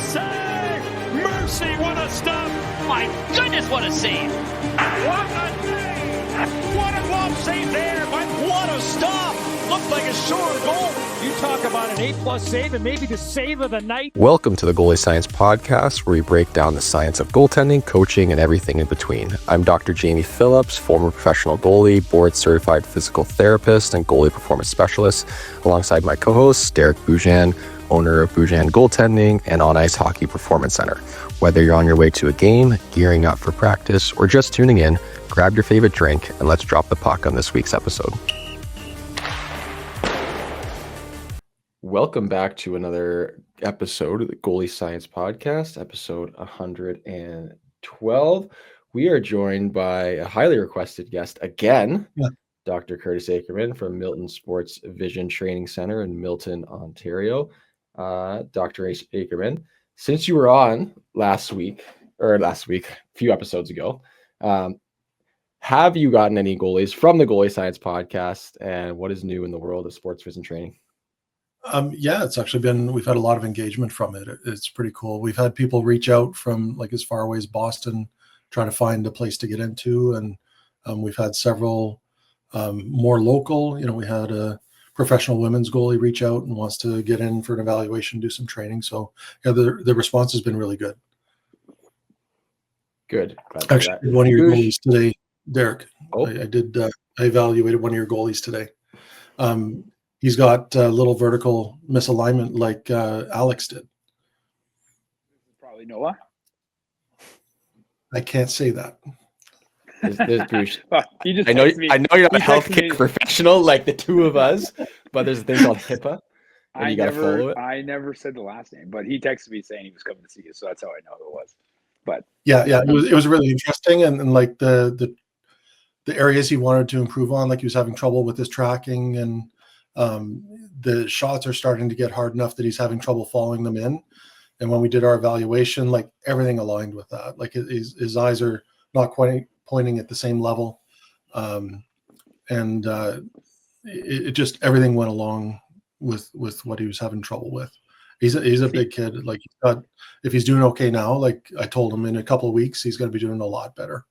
save! Mercy, what a stop! My goodness, what a save! What a save! What a glove save there, but what a stop! Looked like a sure goal. You talk about an A+ save and maybe the save of the night. Welcome to the Goalie Science Podcast, where we break down the science of goaltending, coaching, and everything in between. I'm Dr. Jamie Phillips, former professional goalie, board-certified physical therapist, and goalie performance specialist, alongside my co-host, Derek Boujan, owner of Boujan Goaltending and On Ice Hockey Performance Center. Whether you're on your way to a game, gearing up for practice, or just tuning in, grab your favorite drink and let's drop the puck on this week's episode. Welcome back to another episode of the Goalie Science Podcast, episode 112. We are joined by a highly requested guest again, Dr. Curtis Akerman from Milton Sports Vision Training Center in Milton, Ontario. Dr. Akerman, since you were on last week, a few episodes ago, have you gotten any goalies from the Goalie Science Podcast, and what is new in the world of sports vision training? Yeah, it's actually been, we've had a lot of engagement from it. It's pretty cool. We've had people reach out from like as far away as Boston, trying to find a place to get into. And we've had several more local, we had a professional women's goalie reach out and wants to get in for an evaluation, do some training. So yeah, the response has been really good. Good. Actually, one of your goalies today, Derek, I evaluated one of your goalies today. He's got a little vertical misalignment like Alex did. Probably Noah. I can't say that. Well, I know you're not a healthcare professional like the two of us, but there's a thing called HIPAA, and you got to follow it. I never said the last name, but he texted me saying he was coming to see you, so that's how I know who it was. But yeah, it was really interesting, and like the areas he wanted to improve on, like he was having trouble with his tracking, and the shots are starting to get hard enough that he's having trouble following them in. And when we did our evaluation, like everything aligned with that. Like his eyes are not quite pointing at the same level. It just, everything went along with what he was having trouble with. He's a big kid. Like if he's doing okay now, like I told him in a couple of weeks, he's going to be doing a lot better.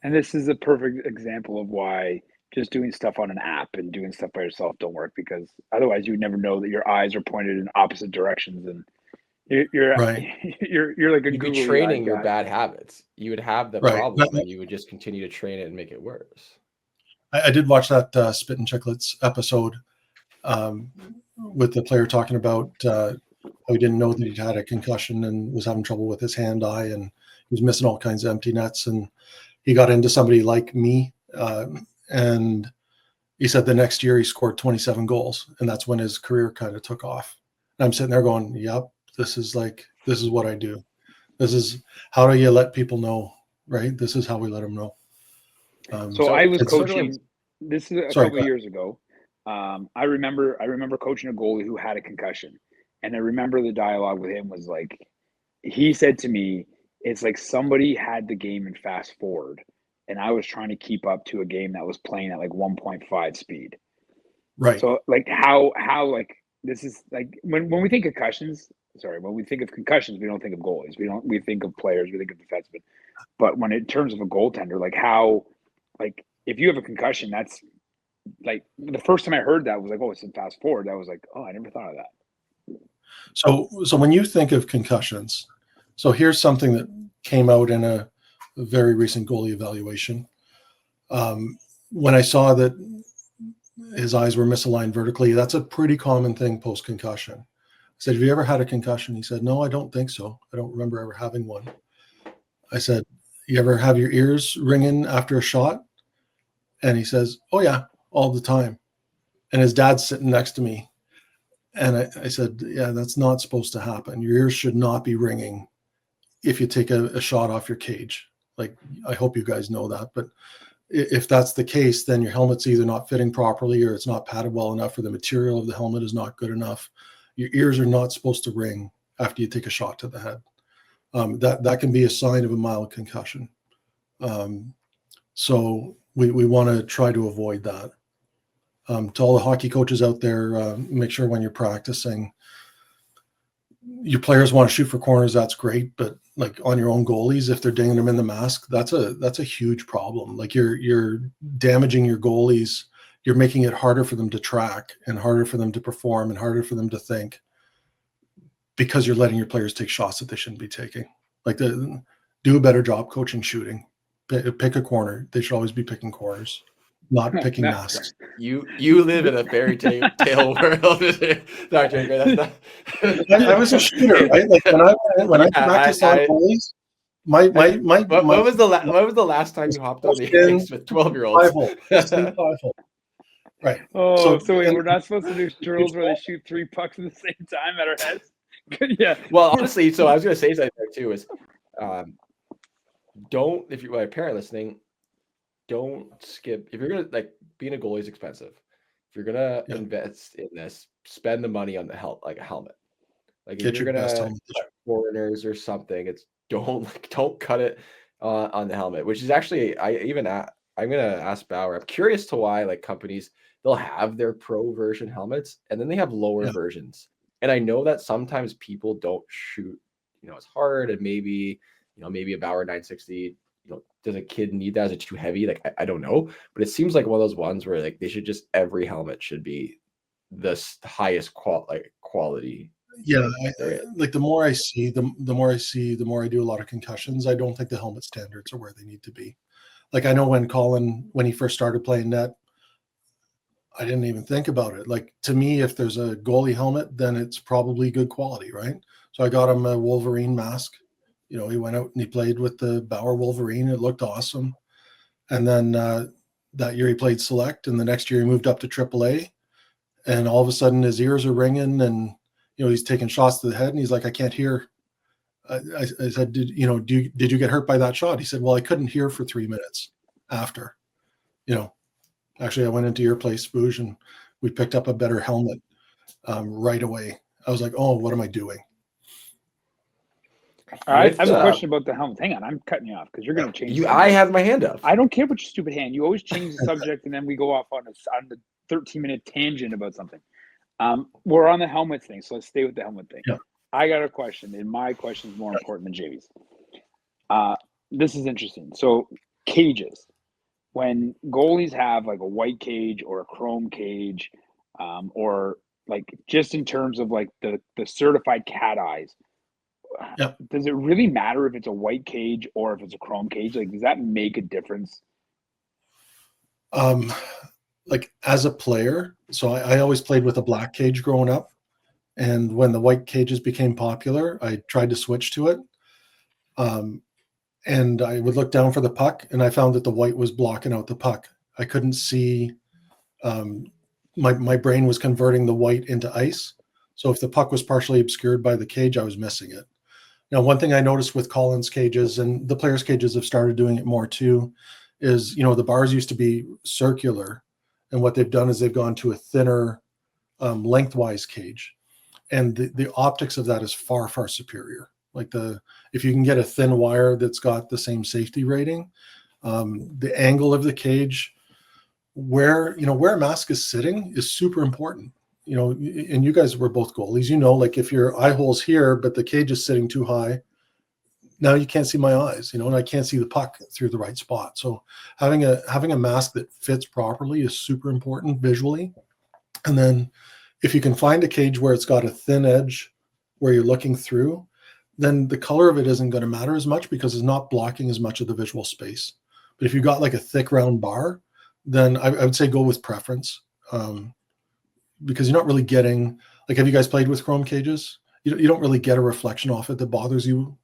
And this is a perfect example of why just doing stuff on an app and doing stuff by yourself don't work, because otherwise you would never know that your eyes are pointed in opposite directions, and you're right. you're like a you'd be training your bad habits. You would have the problem, and you would just continue to train it and make it worse. I did watch that Spit and Chicklets episode with the player talking about how he didn't know that he'd had a concussion and was having trouble with his hand-eye, and he was missing all kinds of empty nets, and he got into somebody like me. And he said the next year he scored 27 goals, and that's when his career kind of took off. And I'm sitting there going, yep, this is what I do. This is, how do you let people know, right? This is how we let them know. So I was coaching, this is a couple of years ago. I remember coaching a goalie who had a concussion, and I remember the dialogue with him was like, he said to me, it's like somebody had the game in fast forward, and I was trying to keep up to a game that was playing at like 1.5 speed. Right. So like how like this is like when we think of concussions, we don't think of goalies. We think of players, we think of defensemen. But when in terms of a goaltender, like how, like if you have a concussion, that's like the first time I heard that was like, oh, it's in fast forward. I was like, oh, I never thought of that. So when you think of concussions, so here's something that came out in a very recent goalie evaluation. When I saw that his eyes were misaligned vertically, that's a pretty common thing post-concussion. I said, have you ever had a concussion? He said, no, I don't think so. I don't remember ever having one. I said, you ever have your ears ringing after a shot? And he says, oh yeah, all the time. And his dad's sitting next to me. And I said, yeah, that's not supposed to happen. Your ears should not be ringing if you take a shot off your cage. Like, I hope you guys know that, but if that's the case, then your helmet's either not fitting properly or it's not padded well enough, or the material of the helmet is not good enough. Your ears are not supposed to ring after you take a shot to the head. That can be a sign of a mild concussion. So we want to try to avoid that. To all the hockey coaches out there, make sure when you're practicing, your players want to shoot for corners, that's great, but like on your own goalies, if they're dinging them in the mask, that's a huge problem. Like you're damaging your goalies. You're making it harder for them to track and harder for them to perform and harder for them to think, because you're letting your players take shots that they shouldn't be taking. Like do a better job coaching shooting. Pick a corner. They should always be picking corners, not picking masks. You live in a fairy tale world. I was a shooter, right? Like when I practiced on goalies, when was the last time you hopped on the ice with 12-year-olds? 5-hole. Right. Oh, so wait, we're not supposed to do drills where they shoot 3 pucks at the same time at our heads? Yeah. Well, honestly, so I was going to say something there too is, if you're a parent listening, don't skip. If you're going to, like, being a goalie is expensive. If you're going to invest in this, spend the money on a helmet. Like if you're going to foreigners or something, don't cut it on the helmet, which is actually, I'm going to ask Bauer. I'm curious to why, like, companies, they'll have their pro version helmets and then they have lower versions. And I know that sometimes people don't shoot, as hard, and maybe a Bauer 960, does a kid need that? Is it too heavy? Like, I don't know, but it seems like one of those ones where, like, they should just, every helmet should be the highest quality. Yeah. Like the more I see, the more I do a lot of concussions. I don't think the helmet standards are where they need to be. Like, I know when Colin, when he first started playing net, I didn't even think about it. Like, to me, if there's a goalie helmet, then it's probably good quality, right? So I got him a Wolverine mask. He went out and he played with the Bauer Wolverine. It looked awesome. And then that year he played select, and the next year he moved up to AAA. And all of a sudden his ears are ringing, and he's taking shots to the head, and he's like, I can't hear. I said, did you get hurt by that shot? He said, well, I couldn't hear for 3 minutes after. Actually, I went into your place, Spooge, and we picked up a better helmet right away. I was like, oh, what am I doing? All right, I have a question about the helmet. Hang on, I'm cutting you off because you're going to change. I have my hand up. I don't care about your stupid hand. You always change the subject, and then we go off on the 13-minute tangent about something. We're on the helmet thing, so let's stay with the helmet thing. Yeah. I got a question, and my question is more important than JV's. This is interesting. So cages, when goalies have like a white cage or a chrome cage, or like just in terms of like the certified cat eyes, does it really matter if it's a white cage or if it's a chrome cage? Like, does that make a difference? Like, as a player, so I always played with a black cage growing up. And when the white cages became popular, I tried to switch to it. And I would look down for the puck, and I found that the white was blocking out the puck. I couldn't see. My brain was converting the white into ice. So if the puck was partially obscured by the cage, I was missing it. Now, one thing I noticed with Colin's cages, and the players' cages have started doing it more too, is, the bars used to be circular. And what they've done is they've gone to a thinner lengthwise cage. And the optics of that is far, far superior. Like if you can get a thin wire that's got the same safety rating, the angle of the cage, where a mask is sitting is super important. And you guys were both goalies, like if your eye hole's here, but the cage is sitting too high, now you can't see my eyes, and I can't see the puck through the right spot. So having a mask that fits properly is super important visually. And then if you can find a cage where it's got a thin edge where you're looking through, then the color of it isn't going to matter as much because it's not blocking as much of the visual space. But if you've got like a thick round bar, then I would say go with preference, because you're not really getting, like, have you guys played with chrome cages? You don't really get a reflection off it that bothers you.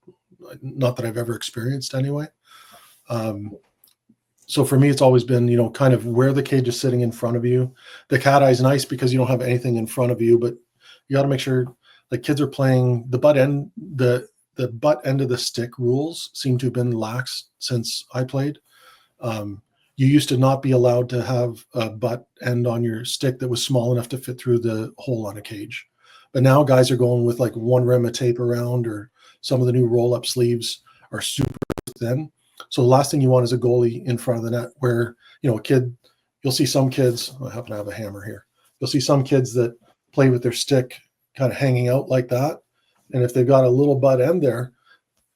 Not that I've ever experienced anyway. So for me, it's always been, kind of where the cage is sitting in front of you. The cat eye is nice because you don't have anything in front of you, but you got to make sure, like, kids are playing the butt end, the butt end of the stick rules seem to have been lax since I played. You used to not be allowed to have a butt end on your stick that was small enough to fit through the hole on a cage. But now guys are going with like one rim of tape around, or some of the new roll-up sleeves are super thin. So the last thing you want is a goalie in front of the net where, a kid, you'll see some kids, I happen to have a hammer here. You'll see some kids that play with their stick kind of hanging out like that. And if they've got a little butt end there,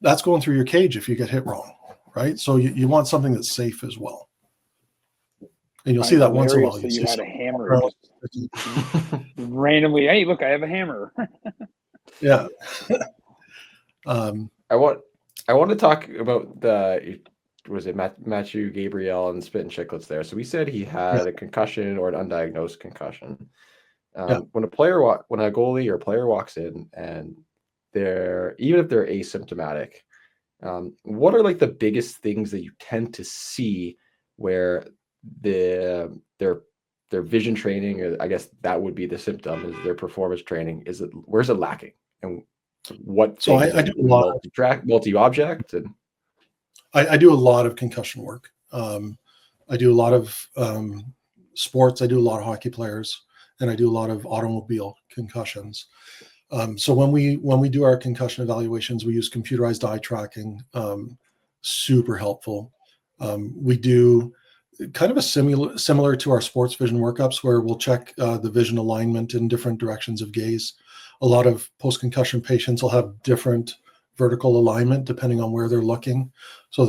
that's going through your cage if you get hit wrong, right? So you want something that's safe as well. And you'll see that once in a while. So you had a hammer randomly. Hey, look, I have a hammer. Yeah. I want to talk about Matthew Gabriel and Spit and Chicklets there. So we said he had a concussion or an undiagnosed concussion. When a goalie or a player walks in and even if they're asymptomatic, what are like the biggest things that you tend to see where their vision training, or I guess that would be the symptom, is their performance training? Where's it lacking? And what? So I do a lot multi-object, and I do a lot of concussion work. I do a lot of sports. I do a lot of hockey players, and I do a lot of automobile concussions. So when we do our concussion evaluations, we use computerized eye tracking, super helpful. We do kind of a similar to our sports vision workups, where we'll check the vision alignment in different directions of gaze. A lot of post-concussion patients will have different vertical alignment depending on where they're looking. So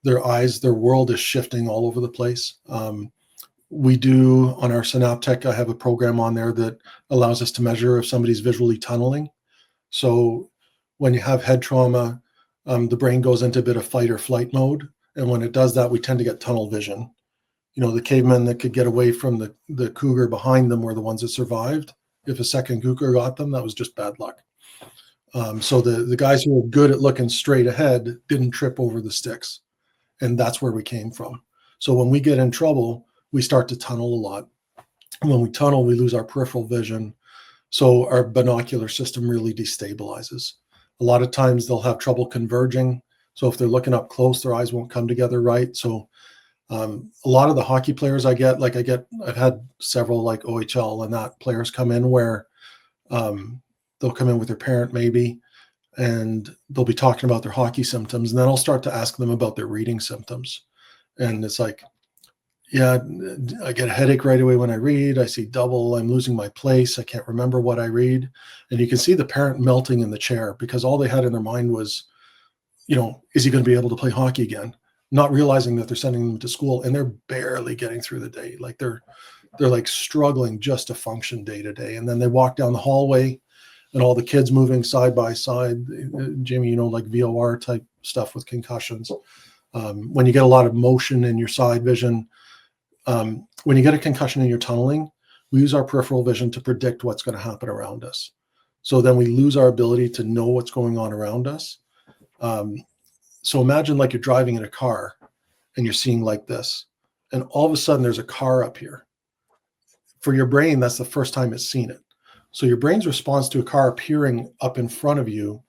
their eyes, their world is shifting all over the place. We do on our Synaptech, I have a program on there that allows us to measure if somebody's visually tunneling. So when you have head trauma, the brain goes into a bit of fight or flight mode. And when it does that, we tend to get tunnel vision. You know, the cavemen that could get away from the cougar behind them were the ones that survived. If a second cougar got them, that was just bad luck. So the guys who were good at looking straight ahead didn't trip over the sticks. And that's where we came from. So when we get in trouble, we start to tunnel a lot. When we tunnel, we lose our peripheral vision. So our binocular system really destabilizes. A lot of times they'll have trouble converging. So if they're looking up close, their eyes won't come together right. So a lot of the hockey players I've had several like OHL and that players come in where they'll come in with their parent maybe, and they'll be talking about their hockey symptoms. And then I'll start to ask them about their reading symptoms. And it's like, yeah, I get a headache right away when I read. I see double. I'm losing my place. I can't remember what I read. And you can see the parent melting in the chair because all they had in their mind was, you know, is he going to be able to play hockey again? Not realizing that they're sending them to school and they're barely getting through the day. Like they're like struggling just to function day to day. And then they walk down the hallway and all the kids moving side by side. Jamie, you know, like VOR type stuff with concussions. When you get a lot of motion in your side vision, when you get a concussion and you're tunneling, we use our peripheral vision to predict what's going to happen around us. So then we lose our ability to know what's going on around us. So imagine like you're driving in a car and you're seeing like this, and all of a sudden there's a car up here. For your brain, that's the first time it's seen it. So your brain's response to a car appearing up in front of you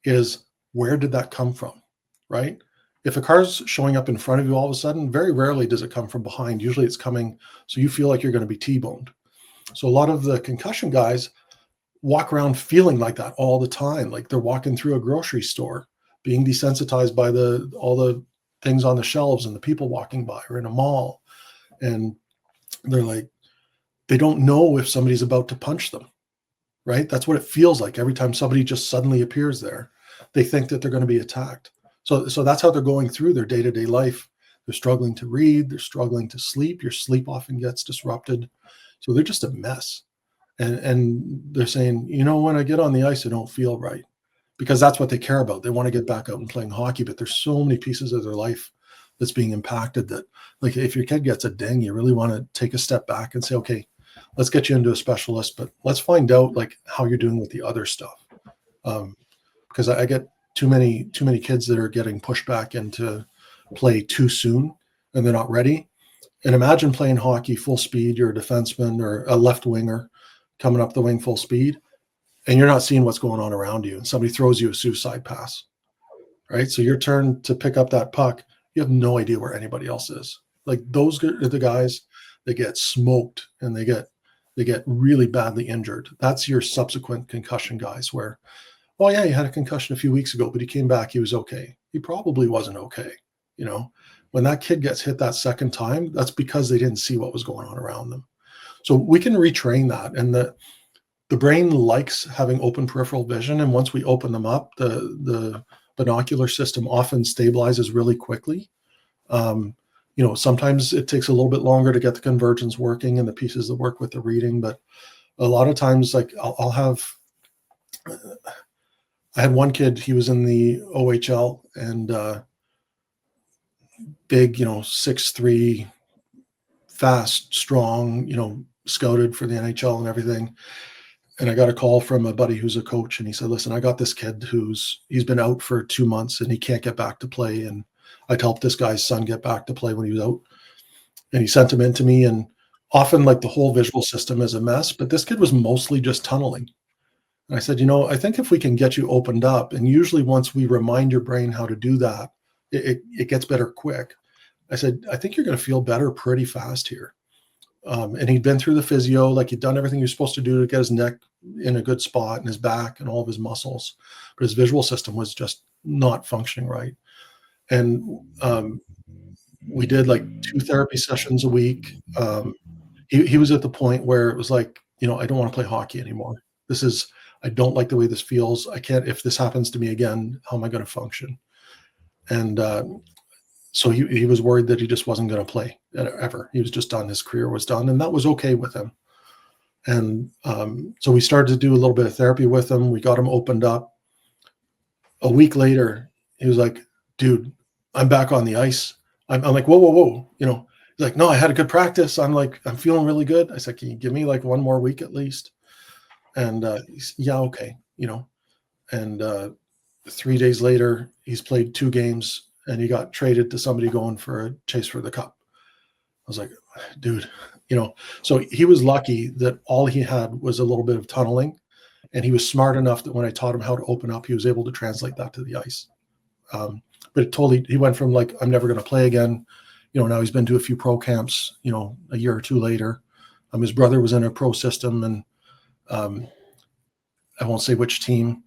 is, where did that come from, right? If a car's showing up in front of you all of a sudden, very rarely does it come from behind. Usually it's coming, so you feel like you're going to be T-boned. So a lot of the concussion guys walk around feeling like that all the time, like they're walking through a grocery store, being desensitized by all the things on the shelves and the people walking by, or in a mall. And they're like, they don't know if somebody's about to punch them, right? That's what it feels like every time somebody just suddenly appears there. They think that they're going to be attacked. So that's how they're going through their day-to-day life. They're struggling to read. They're struggling to sleep. Your sleep often gets disrupted. So they're just a mess. And they're saying, you know, when I get on the ice, I don't feel right, because that's what they care about. They want to get back out and playing hockey, but there's so many pieces of their life that's being impacted that, like, if your kid gets a ding, you really want to take a step back and say, okay, let's get you into a specialist, but let's find out like how you're doing with the other stuff. Because I get too many kids that are getting pushed back into play too soon and they're not ready. And imagine playing hockey full speed. You're a defenseman or a left winger coming up the wing full speed, and you're not seeing what's going on around you. And somebody throws you a suicide pass, right? So your turn to pick up that puck, you have no idea where anybody else is. Like, those are the guys that get smoked and they get really badly injured. That's your subsequent concussion guys where, oh yeah, he had a concussion a few weeks ago, but he came back, he was okay. He probably wasn't okay. You know, when that kid gets hit that second time, that's because they didn't see what was going on around them. So we can retrain that. And the brain likes having open peripheral vision, and once we open them up, the binocular system often stabilizes really quickly. Sometimes it takes a little bit longer to get the convergence working and the pieces that work with the reading, but a lot of times, like I'll have, I had one kid, he was in the OHL and big, 6'3", fast, strong, scouted for the NHL and everything. And I got a call from a buddy who's a coach, and he said, listen, I got this kid he's been out for 2 months and he can't get back to play. And I'd helped this guy's son get back to play when he was out. And he sent him in to me, and often like the whole visual system is a mess, but this kid was mostly just tunneling. And I said, I think if we can get you opened up, and usually once we remind your brain how to do that, it gets better quick. I said, I think you're going to feel better pretty fast here. And he'd been through the physio, like he'd done everything he was supposed to do to get his neck in a good spot and his back and all of his muscles, but his visual system was just not functioning right. And we did like 2 therapy sessions a week. He was at the point where it was like, I don't want to play hockey anymore. I don't like the way this feels. I can't, if this happens to me again, how am I going to function? And so he was worried that he just wasn't going to play ever. He was just done. His career was done, and that was okay with him. And so we started to do a little bit of therapy with him. We got him opened up. A week later, he was like, dude, I'm back on the ice. I'm like, whoa. He's like, no, I had a good practice. I'm like, I'm feeling really good. I said, can you give me like 1 more week at least? And he's, yeah, okay. And 3 days later, he's played 2 games and he got traded to somebody going for a chase for the cup. I was like, dude, so he was lucky that all he had was a little bit of tunneling, and he was smart enough that when I taught him how to open up, he was able to translate that to the ice. But he went from like, I'm never going to play again. Now he's been to a few pro camps, a year or 2 later. His brother was in a pro system, and I won't say which team.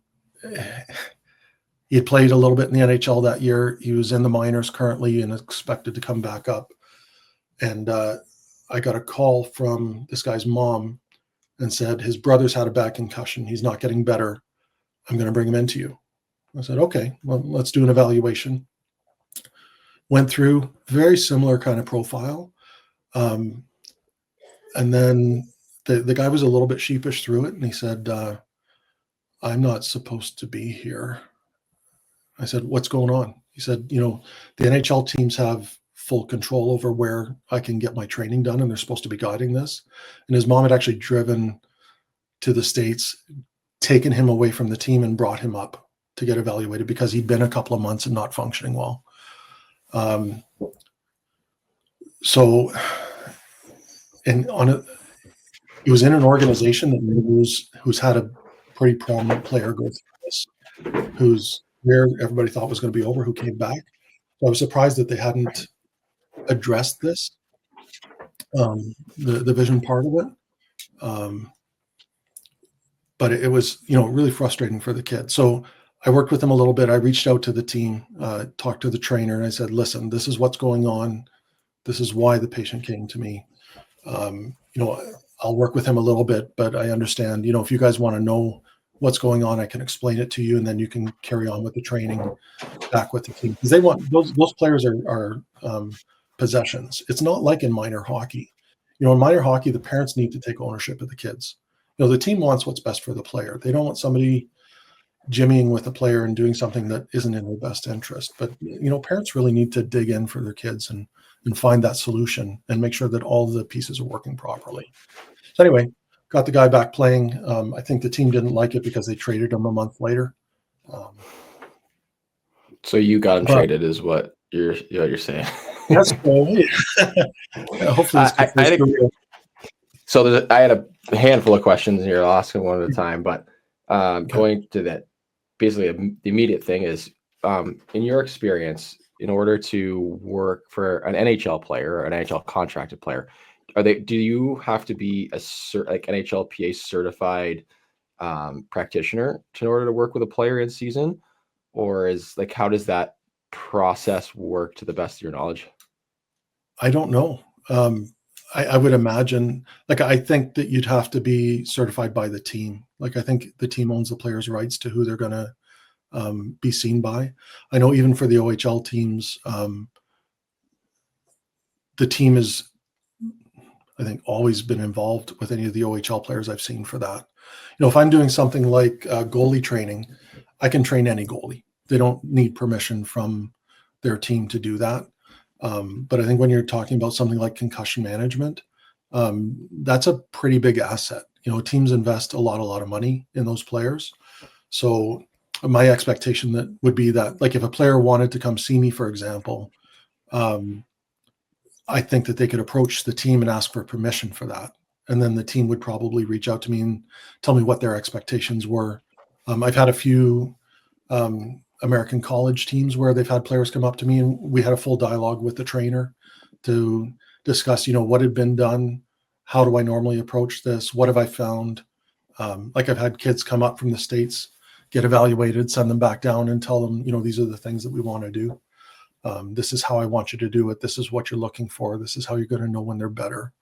He had played a little bit in the NHL that year. He was in the minors currently and expected to come back up. And I got a call from this guy's mom and said, his brother's had a bad concussion. He's not getting better. I'm going to bring him into you. I said, okay, well, let's do an evaluation. Went through very similar kind of profile. And then the guy was a little bit sheepish through it. And he said, I'm not supposed to be here. I said, what's going on? He said, the NHL teams have full control over where I can get my training done, and they're supposed to be guiding this. And his mom had actually driven to the States, taken him away from the team and brought him up to get evaluated because he'd been a couple of months and not functioning well. He was in an organization that who's had a pretty prominent player go through this, who's where everybody thought was going to be over, who came back. So I was surprised that they hadn't addressed this, the vision part of it. But it was, really frustrating for the kid. So I worked with him a little bit. I reached out to the team, talked to the trainer, and I said, listen, this is what's going on. This is why the patient came to me. I'll work with him a little bit, but I understand, if you guys want to know what's going on, I can explain it to you, and then you can carry on with the training back with the team. Because they want those players are possessions. It's not like in minor hockey. In minor hockey, the parents need to take ownership of the kids. The team wants what's best for the player. They don't want somebody jimmying with the player and doing something that isn't in their best interest. But parents really need to dig in for their kids and find that solution and make sure that all the pieces are working properly. So anyway, got the guy back playing. I think the team didn't like it because they traded him a month later. So you got him traded, is what you're saying? Yes. Hopefully, I had a handful of questions here. I'll ask them one at a time. But going to that, basically, the immediate thing is, in your experience, in order to work for an NHL player or an NHL contracted player, do you have to be like NHLPA certified practitioner in order to work with a player in season, or is like, how does that process work to the best of your knowledge? I don't know. I would imagine, like, I think that you'd have to be certified by the team. Like, I think the team owns the players' rights to who they're going to be seen by. I know even for the OHL teams, the team is, I think, always been involved with any of the OHL players I've seen for that. You know, if I'm doing something like goalie training, I can train any goalie. They don't need permission from their team to do that. But I think when you're talking about something like concussion management, that's a pretty big asset. You know, teams invest a lot of money in those players. So my expectation that would be that, like, if a player wanted to come see me, for example, I think that they could approach the team and ask for permission for that. And then the team would probably reach out to me and tell me what their expectations were. I've had a few American college teams where they've had players come up to me and we had a full dialogue with the trainer to discuss, you know, what had been done. How do I normally approach this? What have I found? Like, I've had kids come up from the States, get evaluated, send them back down and tell them, you know, these are the things that we want to do. This is how I want you to do it. This is what you're looking for. This is how you're going to know when they're better.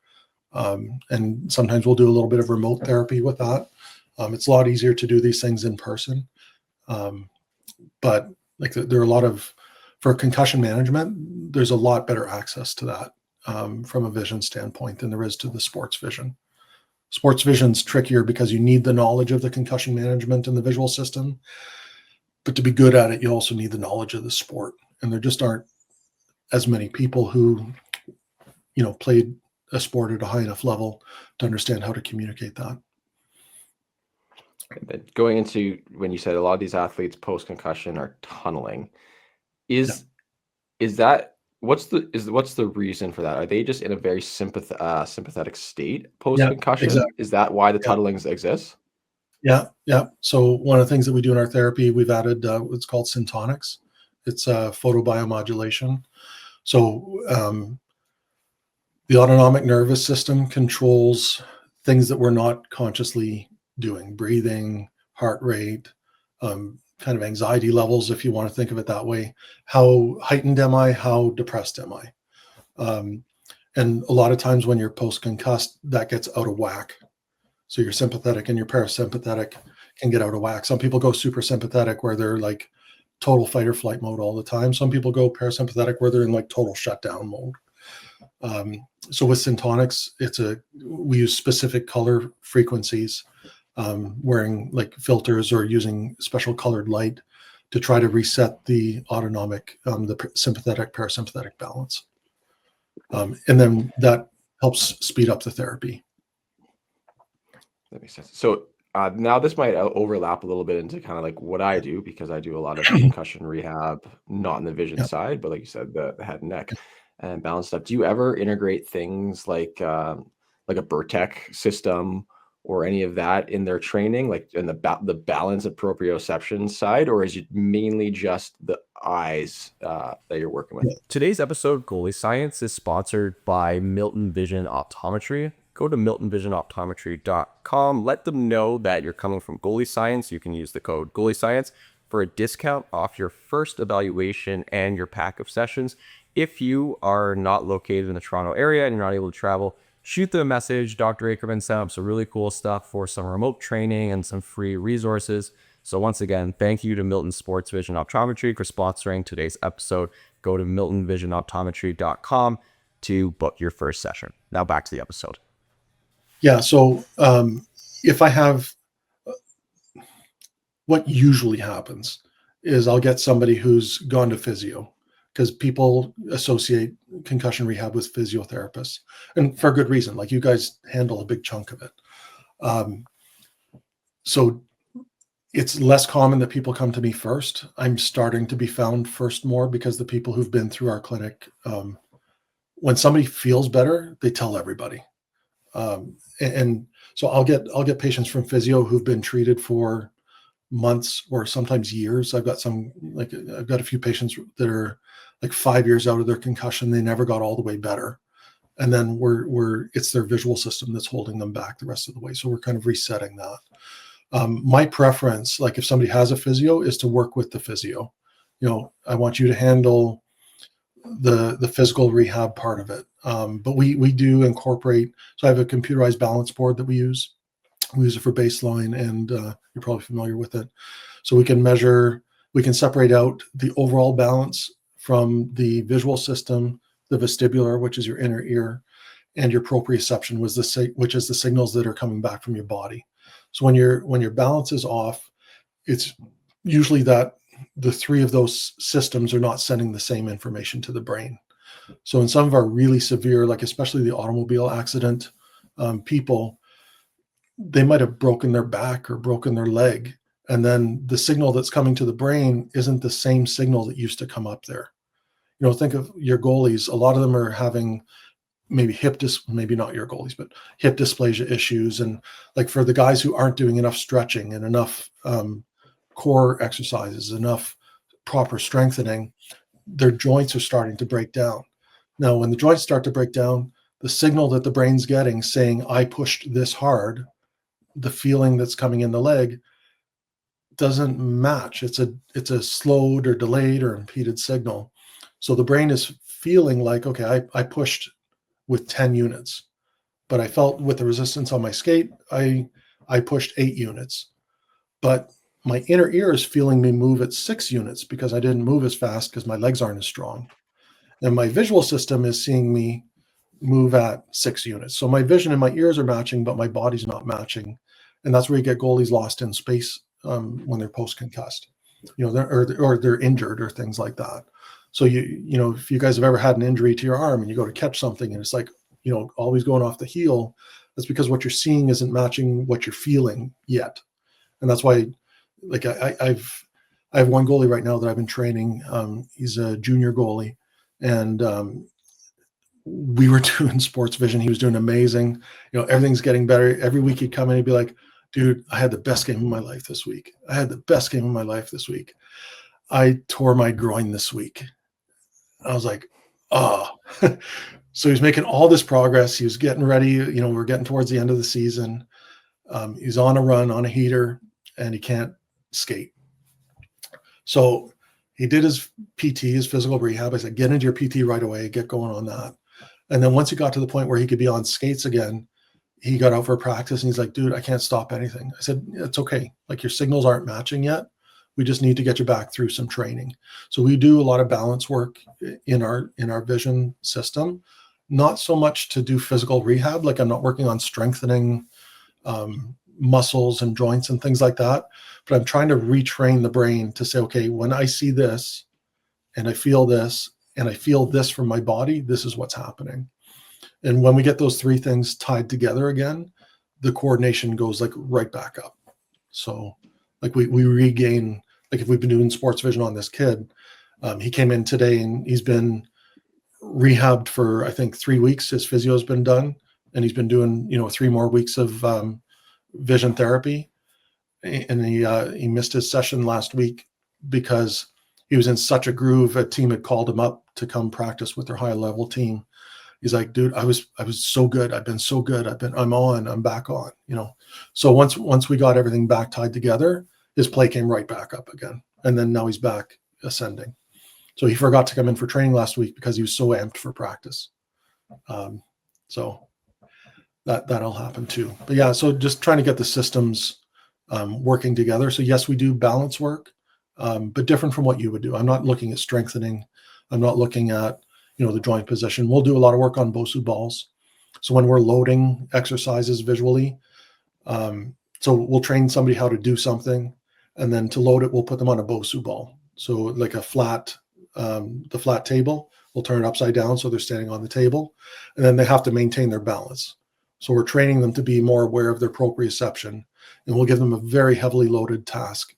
And sometimes we'll do a little bit of remote therapy with that. It's a lot easier to do these things in person. But like, there are a lot of, for concussion management, there's a lot better access to that from a vision standpoint than there is to the sports vision. Sports vision's trickier because you need the knowledge of the concussion management and the visual system. But to be good at it, you also need the knowledge of the sport. And there just aren't as many people who, you know, played a sport at a high enough level to understand how to communicate that. But going into when you said a lot of these athletes post concussion are tunneling, is that what's the reason for that? Are they just in a very sympathetic state post concussion? Exactly. Is that why the tunnelings exist? Yeah. So one of the things that we do in our therapy, we've added what's called syntonics. It's photobiomodulation. So the autonomic nervous system controls things that we're not consciously doing: breathing, heart rate, kind of anxiety levels, if you want to think of it that way. How heightened am I? How depressed am I? And a lot of times when you're post-concussed, that gets out of whack. So your sympathetic and your parasympathetic can get out of whack. Some people go super sympathetic where they're like total fight or flight mode all the time. Some people go parasympathetic where they're in like total shutdown mode. So with syntonics, we use specific color frequencies, wearing like filters or using special colored light to try to reset the autonomic, the sympathetic parasympathetic balance. And then that helps speed up the therapy. That makes sense. So now this might overlap a little bit into kind of like what I do, because I do a lot of concussion rehab, not in the vision side, but like you said, the head and neck and balance stuff. Do you ever integrate things like a Burtec system or any of that in their training, like in the balance and proprioception side, or is it mainly just the eyes that you're working with? Today's episode of Goalie Science is sponsored by Milton Vision Optometry. Go to miltonvisionoptometry.com. Let them know that you're coming from Goalie Science. You can use the code Goalie Science for a discount off your first evaluation and your pack of sessions. If you are not located in the Toronto area and you're not able to travel, shoot them a message. Dr. Ackerman set up some really cool stuff for some remote training and some free resources. So once again, thank you to Milton Sports Vision Optometry for sponsoring today's episode. Go to miltonvisionoptometry.com to book your first session. Now back to the episode. Yeah. So if I have, what usually happens is I'll get somebody who's gone to physio, because people associate concussion rehab with physiotherapists, and for good reason. Like, you guys handle a big chunk of it. So it's less common that people come to me first. I'm starting to be found first more because the people who've been through our clinic, when somebody feels better, they tell everybody. And so I'll get patients from physio who've been treated for months or sometimes years. I've got a few patients that are like 5 years out of their concussion. They never got all the way better. And then it's their visual system that's holding them back the rest of the way. So we're kind of resetting that. My preference, like if somebody has a physio, is to work with the physio. You know, I want you to handle the physical rehab part of it. But we do incorporate. So I have a computerized balance board that we use. We use it for baseline, and you're probably familiar with it. So we can measure, we can separate out the overall balance from the visual system, the vestibular, which is your inner ear, and your proprioception, which is the signals that are coming back from your body. So when your balance is off, it's usually that the three of those systems are not sending the same information to the brain. So in some of our really severe, like especially the automobile accident people, they might have broken their back or broken their leg, and then the signal that's coming to the brain isn't the same signal that used to come up there. Think of your goalies. A lot of them are having maybe maybe not your goalies, but hip dysplasia issues. And like for the guys who aren't doing enough stretching and enough core exercises, enough proper strengthening, their joints are starting to break down. Now, when the joints start to break down, the signal that the brain's getting saying, I pushed this hard, the feeling that's coming in the leg doesn't match. It's a slowed or delayed or impeded signal. So the brain is feeling like, okay, I pushed with 10 units, but I felt with the resistance on my skate, I pushed 8 units. But my inner ear is feeling me move at 6 units because I didn't move as fast because my legs aren't as strong. And my visual system is seeing me move at 6 units. So my vision and my ears are matching, but my body's not matching. And that's where you get goalies lost in space when they're post-concussed, or they're injured or things like that. So if you guys have ever had an injury to your arm and you go to catch something and it's like, always going off the heel, that's because what you're seeing isn't matching what you're feeling yet. And that's why, like I have one goalie right now that I've been training. He's a junior goalie, and we were doing sports vision. He was doing amazing. Everything's getting better. Every week he'd come in and be like, dude, I had the best game of my life this week. I had the best game of my life this week. I tore my groin this week. I was like, oh. So he's making all this progress. He was getting ready. We're getting towards the end of the season. He's on a run, on a heater, and he can't skate. So he did his PT, his physical rehab. I said, get into your PT right away, get going on that. And then once he got to the point where he could be on skates again, he got out for practice and he's like, dude, I can't stop anything. I said, it's okay. Like, your signals aren't matching yet. We just need to get you back through some training. So we do a lot of balance work in our vision system, not so much to do physical rehab. Like, I'm not working on strengthening muscles and joints and things like that, but I'm trying to retrain the brain to say, okay, when I see this and I feel this and I feel this from my body, this is what's happening. And when we get those three things tied together again, the coordination goes like right back up. So like we regain, like if we've been doing sports vision on this kid, he came in today and he's been rehabbed for, I think, 3 weeks. His physio has been done and he's been doing, 3 more weeks of vision therapy. And he missed his session last week because he was in such a groove. A team had called him up to come practice with their high level team. He's like, dude, I was so good. I've been so good. I'm back on, So once we got everything back tied together, his play came right back up again. And then now he's back ascending. So he forgot to come in for training last week because he was so amped for practice. So that'll happen too. But yeah, so just trying to get the systems working together. So yes, we do balance work, but different from what you would do. I'm not looking at strengthening. I'm not looking at, the joint position. We'll do a lot of work on Bosu balls. So when we're loading exercises visually, so we'll train somebody how to do something, and then to load it, we'll put them on a Bosu ball. So like a flat, the flat table, we'll turn it upside down so they're standing on the table, and then they have to maintain their balance. So we're training them to be more aware of their proprioception, and we'll give them a very heavily loaded task,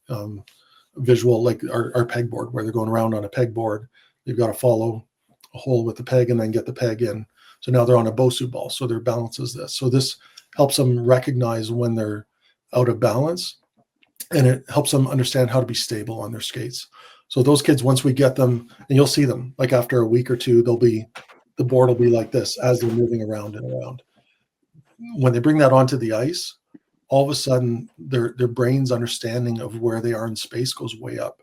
visual, like our pegboard, where they're going around on a pegboard. They've got to follow a hole with the peg and then get the peg in. So now they're on a Bosu ball. So their balance is this. So this helps them recognize when they're out of balance, and it helps them understand how to be stable on their skates. So those kids, once we get them, and you'll see them like after a week or two, the board will be like this as they're moving around and around. When they bring that onto the ice, all of a sudden their brain's understanding of where they are in space goes way up.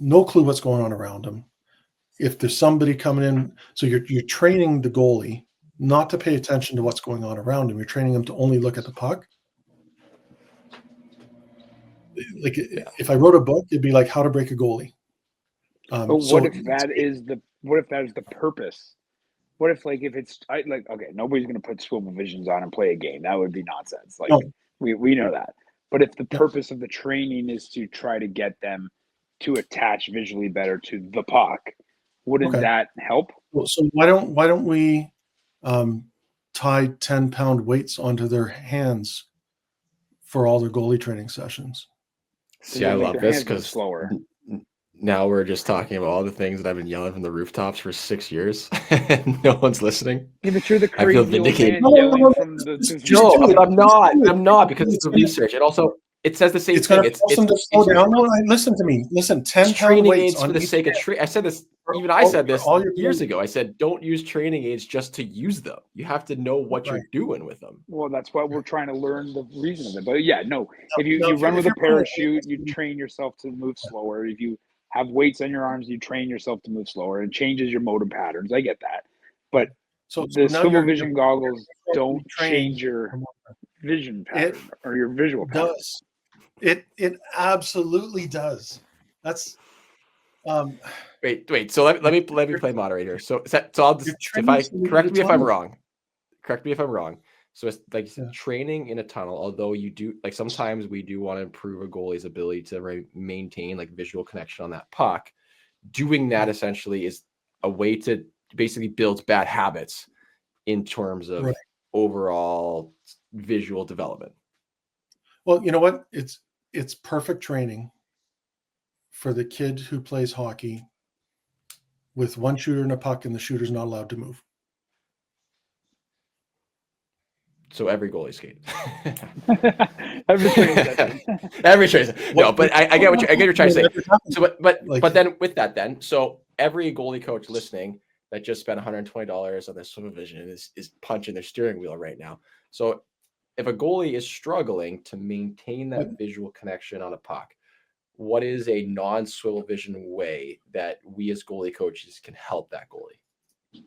no clue what's going on around them. If there's somebody coming in, so you're training the goalie not to pay attention to what's going on around him. You're training him to only look at the puck. Like if I wrote a book, it'd be like How to Break a Goalie. But what if that is the purpose? What if if it's okay, nobody's going to put swivel visions on and play a game. That would be nonsense. No. We know that. But if the purpose of the training is to try to get them to attach visually better to the puck, wouldn't that help? Well, so why don't we tie 10-pound weights onto their hands for all their goalie training sessions? See, I love this because slower. Now we're just talking about all the things that I've been yelling from the rooftops for 6 years, and no one's listening. Yeah, but you're the crazy old man yelling from the. No, I'm not because it's the research. It says the same thing. It's slow down. No, listen to me. Listen, 10-pound weights for the sake of training. I said this. Even I said this years ago. I said, don't use training aids just to use them. You have to know what you're doing with them. Well, that's why we're trying to learn the reason of it. But yeah, if you run with a parachute, you train yourself to move slower. If you have weights on your arms, you train yourself to move slower. It changes your motor patterns. I get that. But the swivel vision goggles don't change your vision pattern or your visual pattern. It absolutely does. That's wait. So let me play moderator. So I'll just correct me if I'm wrong. Correct me if I'm wrong. So it's like training in a tunnel, although you do sometimes we do want to improve a goalie's ability to maintain visual connection on that puck. Doing that essentially is a way to basically build bad habits in terms of overall visual development. Well, you know what? It's perfect training for the kid who plays hockey with one shooter and a puck and the shooter's not allowed to move. So every goalie skates. Every training session. Every training session. No, but I get what you're trying to say. So, but then with that, so every goalie coach listening that just spent $120 on their swivel vision is punching their steering wheel right now. So if a goalie is struggling to maintain that visual connection on a puck, what is a non-swivel vision way that we as goalie coaches can help that goalie?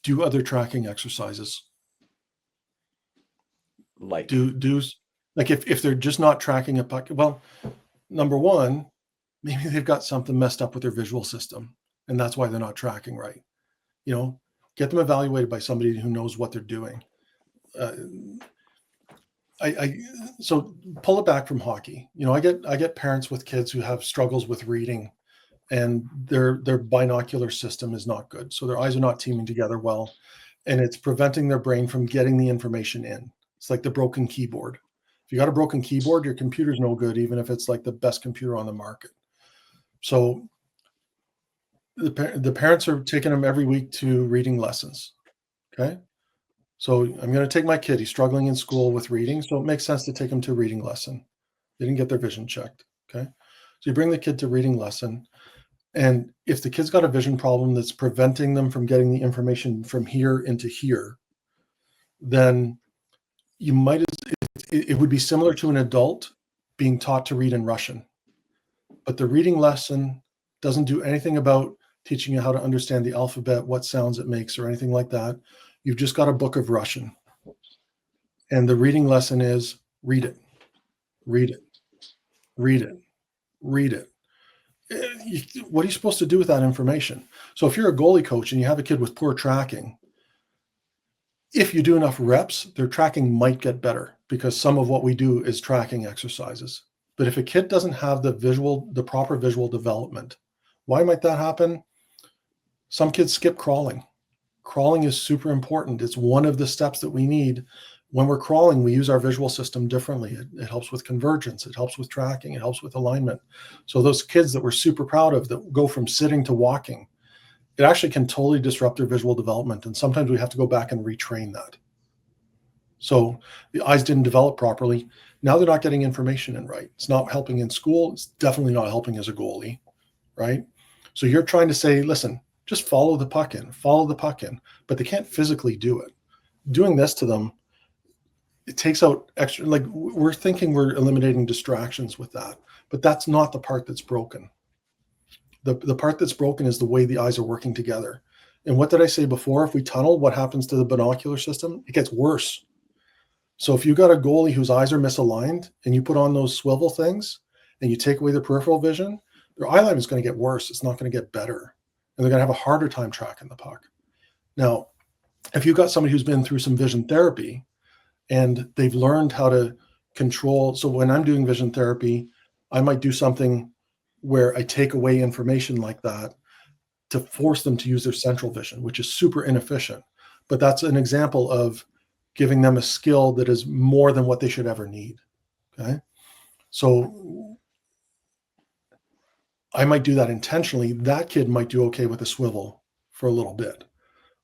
Do other tracking exercises. Like if they're just not tracking a puck, well, number one, maybe they've got something messed up with their visual system, and that's why they're not tracking right. Get them evaluated by somebody who knows what they're doing. So pull it back from hockey. I get parents with kids who have struggles with reading, and their binocular system is not good, so their eyes are not teaming together well, and it's preventing their brain from getting the information in. It's like the broken keyboard. If you got a broken keyboard, your computer's no good, even if it's the best computer on the market. So the parents are taking them every week to reading lessons. Okay. So I'm going to take my kid. He's struggling in school with reading. So it makes sense to take him to a reading lesson. They didn't get their vision checked. Okay. So you bring the kid to reading lesson. And if the kid's got a vision problem that's preventing them from getting the information from here into here, then it would be similar to an adult being taught to read in Russian. But the reading lesson doesn't do anything about teaching you how to understand the alphabet, what sounds it makes, or anything like that. You've just got a book of Russian. And the reading lesson is read it, read it, read it, read it. What are you supposed to do with that information? So if you're a goalie coach and you have a kid with poor tracking, if you do enough reps, their tracking might get better because some of what we do is tracking exercises. But if a kid doesn't have the proper visual development, why might that happen? Some kids skip crawling. Crawling is super important. It's one of the steps that we need. When we're crawling, we use our visual system differently. It helps with convergence. It helps with tracking. It helps with alignment. So those kids that we're super proud of that go from sitting to walking, it actually can totally disrupt their visual development. And sometimes we have to go back and retrain that. So the eyes didn't develop properly. Now they're not getting information in right. It's not helping in school. It's definitely not helping as a goalie, right? So you're trying to say, listen, just follow the puck in, but they can't physically do it. Doing this to them, it takes out extra, we're thinking we're eliminating distractions with that, but that's not the part that's broken. The part that's broken is the way the eyes are working together. And what did I say before? If we tunnel, what happens to the binocular system? It gets worse. So if you got a goalie whose eyes are misaligned and you put on those swivel things and you take away their peripheral vision, their eye line is going to get worse. It's not going to get better. And they're going to have a harder time tracking the puck. Now, if you've got somebody who's been through some vision therapy and they've learned how to control. So when I'm doing vision therapy, I might do something where I take away information like that to force them to use their central vision, which is super inefficient. But that's an example of giving them a skill that is more than what they should ever need. Okay. So I might do that intentionally. That kid might do okay with a swivel for a little bit.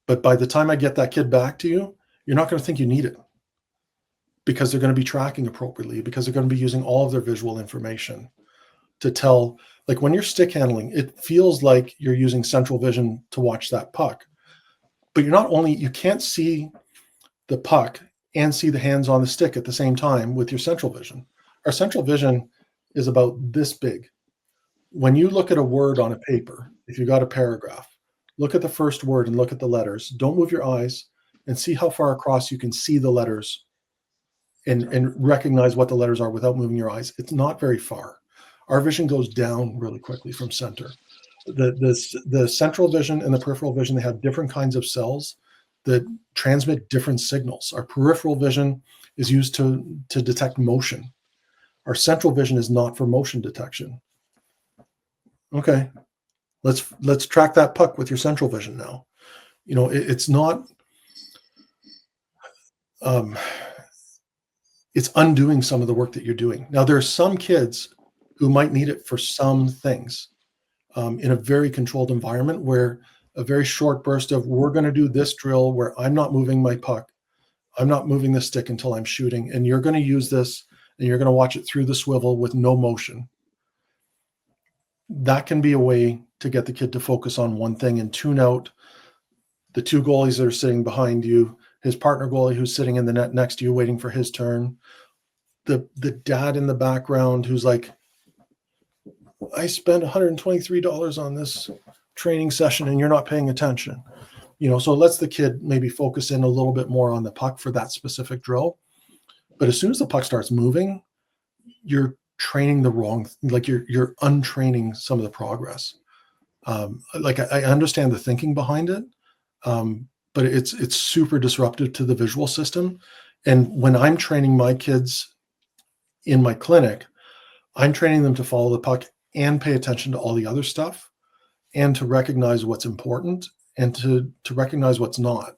But by the time I get that kid back to you, you're not going to think you need it, because they're going to be tracking appropriately, because they're going to be using all of their visual information to tell. Like when you're stick handling, it feels like you're using central vision to watch that puck. But you can't see the puck and see the hands on the stick at the same time with your central vision. Our central vision is about this big. When you look at a word on a paper, if you got a paragraph, look at the first word and look at the letters. Don't move your eyes, and see how far across you can see the letters and recognize what the letters are without moving your eyes. It's not very far. Our vision goes down really quickly from center. The central vision and the peripheral vision, they have different kinds of cells that transmit different signals. Our peripheral vision is used to detect motion. Our central vision is not for motion detection. Okay, let's track that puck with your central vision now. It's not. It's undoing some of the work that you're doing. Now, there are some kids who might need it for some things in a very controlled environment, where a very short burst of, we're going to do this drill where I'm not moving my puck. I'm not moving the stick until I'm shooting. And you're going to use this and you're going to watch it through the swivel with no motion. That can be a way to get the kid to focus on one thing and tune out the two goalies that are sitting behind you, his partner goalie who's sitting in the net next to you waiting for his turn, the dad in the background who's like, I spent $123 on this training session and you're not paying attention. So it lets the kid maybe focus in a little bit more on the puck for that specific drill. But as soon as the puck starts moving, you're training the wrong, like you're untraining some of the progress. I understand the thinking behind it, but it's super disruptive to the visual system. And when I'm training my kids in my clinic, I'm training them to follow the puck and pay attention to all the other stuff, and to recognize what's important and to recognize what's not.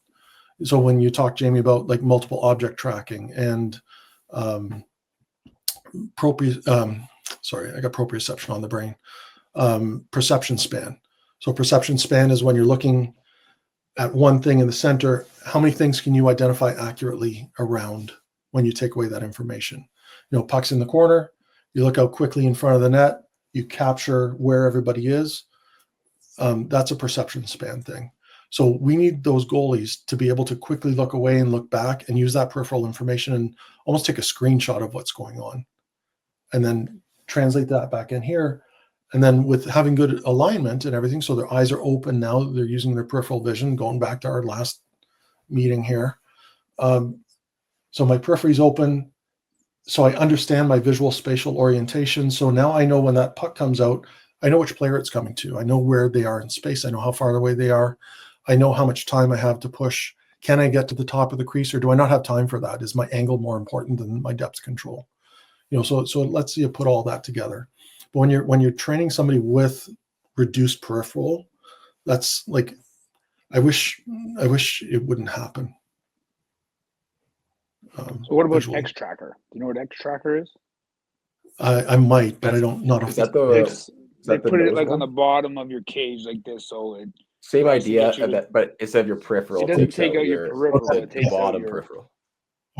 So when you talk, Jamie, about like multiple object tracking and sorry, I got proprioception on the brain. Perception span. So perception span is when you're looking at one thing in the center, how many things can you identify accurately around when you take away that information? Puck's in the corner, you look out quickly in front of the net, you capture where everybody is. That's a perception span thing. So we need those goalies to be able to quickly look away and look back and use that peripheral information and almost take a screenshot of what's going on, and then translate that back in here. And then with having good alignment and everything, so their eyes are open now, they're using their peripheral vision, going back to our last meeting here. So my periphery's open, so I understand my visual spatial orientation. So now I know when that puck comes out, I know which player it's coming to. I know where they are in space. I know how far away they are. I know how much time I have to push. Can I get to the top of the crease, or do I not have time for that? Is my angle more important than my depth control? So it lets you put all that together. But when you're training somebody with reduced peripheral, that's like, I wish it wouldn't happen. So what about visually. X Tracker? Do you know what X Tracker is? I might, but I don't. Not is that the? They put it like on the bottom of your cage like this, so it. Same idea, but instead of your peripheral, it doesn't take out your peripheral. It takes bottom peripheral.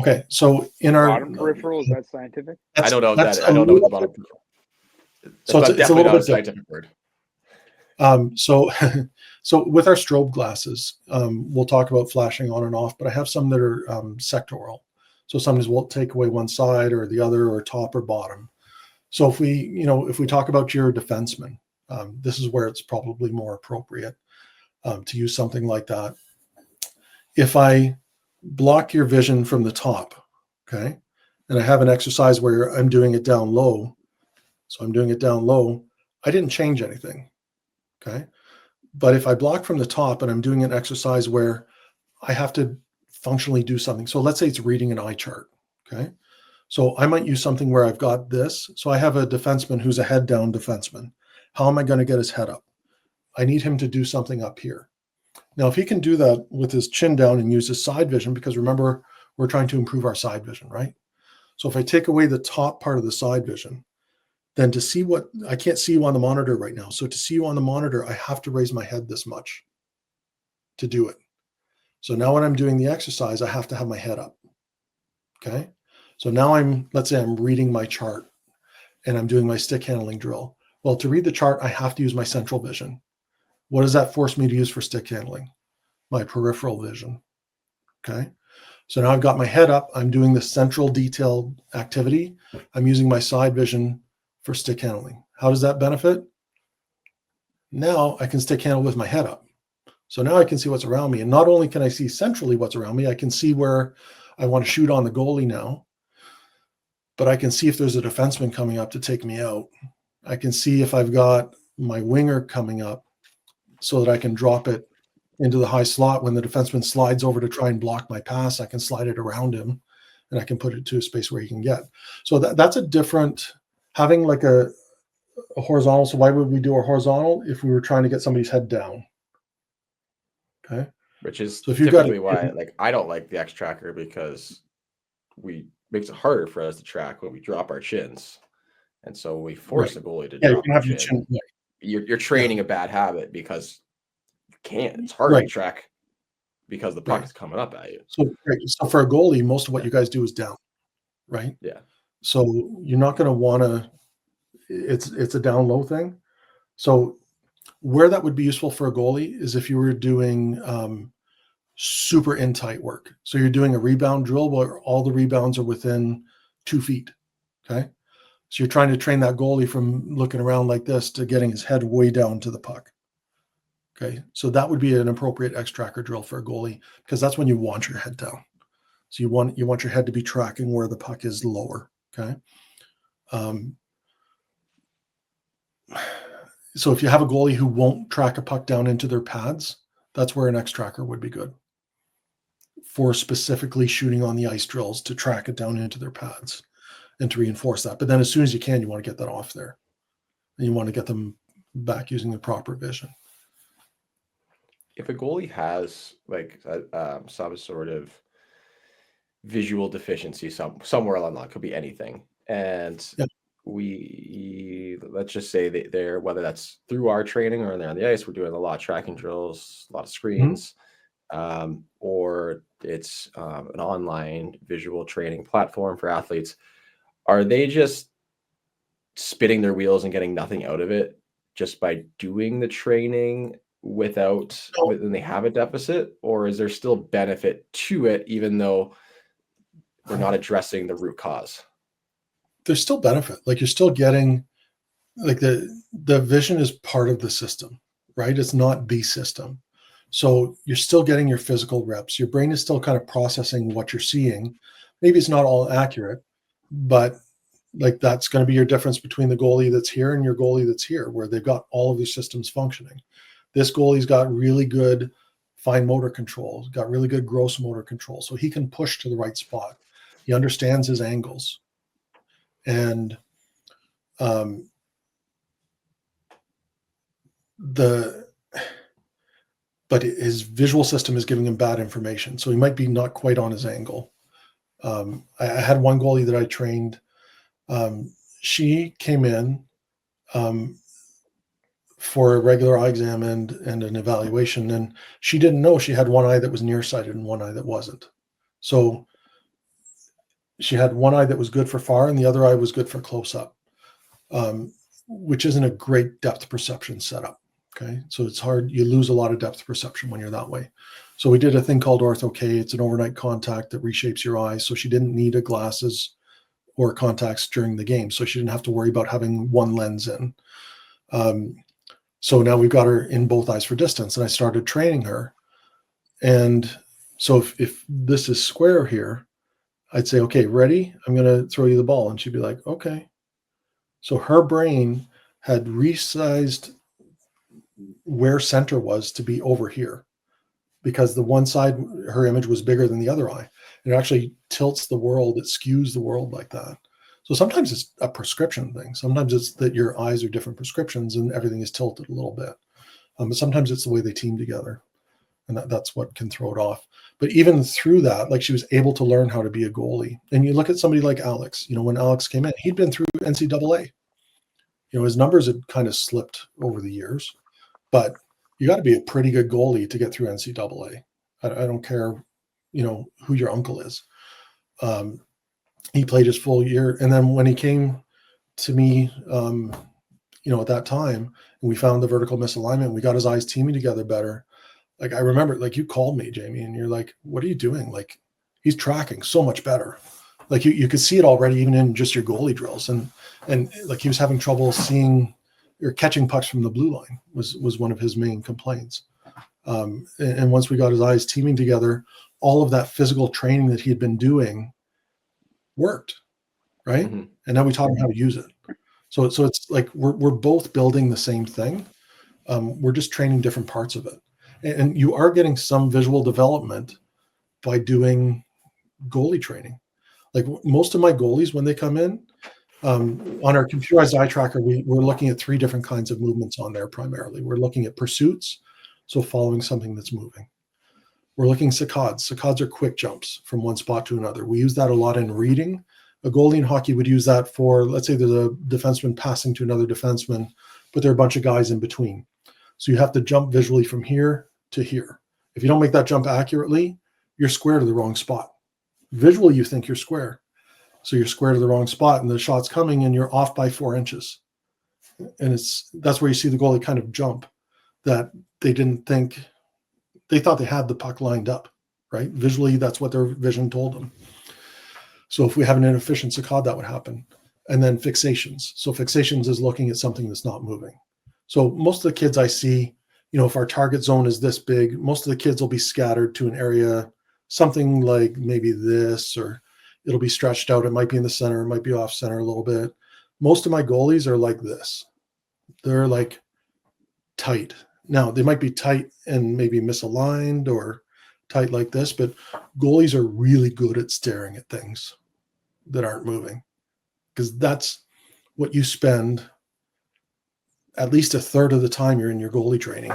Okay, so in our bottom peripheral, is that scientific? I don't know that. I don't know what the bottom peripheral. So it's a little bit scientific word. So with our strobe glasses, we'll talk about flashing on and off, but I have some that are sectoral. So sometimes we'll take away one side or the other, or top or bottom. So if we talk about your defenseman, This is where it's probably more appropriate to use something like that. If I block your vision from the top, okay, and I have an exercise where I'm doing it down low, so I'm doing it down low, I didn't change anything, okay? But if I block from the top and I'm doing an exercise where I have to functionally do something, so let's say it's reading an eye chart, okay? So I might use something where I've got this. So I have a defenseman who's a head down defenseman. How am I going to get his head up? I need him to do something up here. Now, if he can do that with his chin down and use his side vision, because remember, we're trying to improve our side vision, right? So if I take away the top part of the side vision, then to see what, I can't see you on the monitor right now. So to see you on the monitor, I have to raise my head this much to do it. So now when I'm doing the exercise, I have to have my head up, okay? So now let's say I'm reading my chart and I'm doing my stick handling drill. Well, to read the chart, I have to use my central vision. What does that force me to use for stick handling? My peripheral vision, okay? So now I've got my head up. I'm doing the central detailed activity. I'm using my side vision for stick handling. How does that benefit? Now I can stick handle with my head up. So now I can see what's around me. And not only can I see centrally what's around me, I can see where I want to shoot on the goalie now. But I can see if there's a defenseman coming up to take me out. I can see if I've got my winger coming up so that I can drop it into the high slot. When the defenseman slides over to try and block my pass, I can slide it around him and I can put it to a space where he can get. So that's a different, having like a horizontal. So why would we do a horizontal if we were trying to get somebody's head down? Okay. Which is so if you've typically got why I don't like the X tracker, because makes it harder for us to track when we drop our chins. And so we force the goalie to drop you your chin. right. You're training a bad habit because you can't. It's hard to track because the puck is coming up at you. So for a goalie, most of what you guys do is down, right? Yeah. So you're not going to want to, it's a down low thing. So where that would be useful for a goalie is if you were doing super in tight work. So you're doing a rebound drill where all the rebounds are within 2 feet. Okay. So you're trying to train that goalie from looking around like this to getting his head way down to the puck. Okay. So that would be an appropriate X tracker drill for a goalie, because that's when you want your head down. So you want your head to be tracking where the puck is lower. Okay. So if you have a goalie who won't track a puck down into their pads, that's where an X tracker would be good for specifically shooting on the ice drills to track it down into their pads and to reinforce that. But then as soon as you can, you want to get that off there and you want to get them back using the proper vision. If a goalie has like some sort of visual deficiency somewhere along that, could be anything, and let's just say that they're, whether that's through our training or they're on the ice, we're doing a lot of tracking drills, a lot of screens, or it's an online visual training platform for athletes. Are they just spinning their wheels and getting nothing out of it just by doing the training when they have a deficit, or is there still benefit to it even though we're not addressing the root cause? There's still benefit. Like you're still getting, like the vision is part of the system, right? It's not the system. So you're still getting your physical reps. Your brain is still kind of processing what you're seeing. Maybe it's not all accurate, but like that's going to be your difference between the goalie that's here and your goalie that's here, where they've got all of these systems functioning. This goalie's got really good fine motor control, got really good gross motor control. So he can push to the right spot. He understands his angles. And but his visual system is giving him bad information. So he might be not quite on his angle. I had one goalie that I trained. She came in for a regular eye exam and an evaluation, and she didn't know she had one eye that was nearsighted and one eye that wasn't. So she had one eye that was good for far and the other eye was good for close up, which isn't a great depth perception setup. Okay. So it's hard. You lose a lot of depth perception when you're that way. So we did a thing called Ortho-K. It's an overnight contact that reshapes your eyes. So she didn't need glasses or contacts during the game. So she didn't have to worry about having one lens in. So now we've got her in both eyes for distance, and I started training her. And so if this is square here, I'd say, okay, ready? I'm going to throw you the ball. And she'd be like, okay. So her brain had resized where center was to be over here, because the one side, her image was bigger than the other eye. It actually tilts the world. It skews the world like that. So sometimes it's a prescription thing. Sometimes it's that your eyes are different prescriptions and everything is tilted a little bit. But sometimes it's the way they team together. And that's what can throw it off. But even through that, like, she was able to learn how to be a goalie. And you look at somebody like Alex, when Alex came in, he'd been through NCAA. His numbers had kind of slipped over the years, but you got to be a pretty good goalie to get through NCAA. I don't care, who your uncle is. He played his full year. And then when he came to me, at that time, and we found the vertical misalignment, we got his eyes teaming together better. Like, I remember, like, you called me, Jamie, and you're like, what are you doing? Like, he's tracking so much better. Like, you could see it already, even in just your goalie drills. And like, he was having trouble seeing or catching pucks from the blue line was one of his main complaints. And once we got his eyes teaming together, all of that physical training that he had been doing worked, right? Mm-hmm. And now we taught him how to use it. So it's like we're both building the same thing. We're just training different parts of it. And you are getting some visual development by doing goalie training. Like, most of my goalies, when they come in, on our computerized eye tracker, we're looking at 3 different kinds of movements on there primarily. We're looking at pursuits, so following something that's moving. We're looking saccades. Saccades are quick jumps from one spot to another. We use that a lot in reading. A goalie in hockey would use that for, let's say there's a defenseman passing to another defenseman, but there are a bunch of guys in between. So you have to jump visually from here to here. If you don't make that jump accurately, you're square to the wrong spot. Visually, you think you're square. So you're square to the wrong spot, and the shot's coming and you're off by 4 inches. And that's where you see the goalie kind of jump, that they thought they had the puck lined up, right? Visually, that's what their vision told them. So if we have an inefficient saccade, that would happen. And then fixations. So fixations is looking at something that's not moving. So most of the kids I see, if our target zone is this big, most of the kids will be scattered to an area, something like maybe this, or it'll be stretched out. It might be in the center. It might be off center a little bit. Most of my goalies are like this. They're like tight. Now, they might be tight and maybe misaligned or tight like this, but goalies are really good at staring at things that aren't moving, because that's what you spend at least a third of the time you're in your goalie training,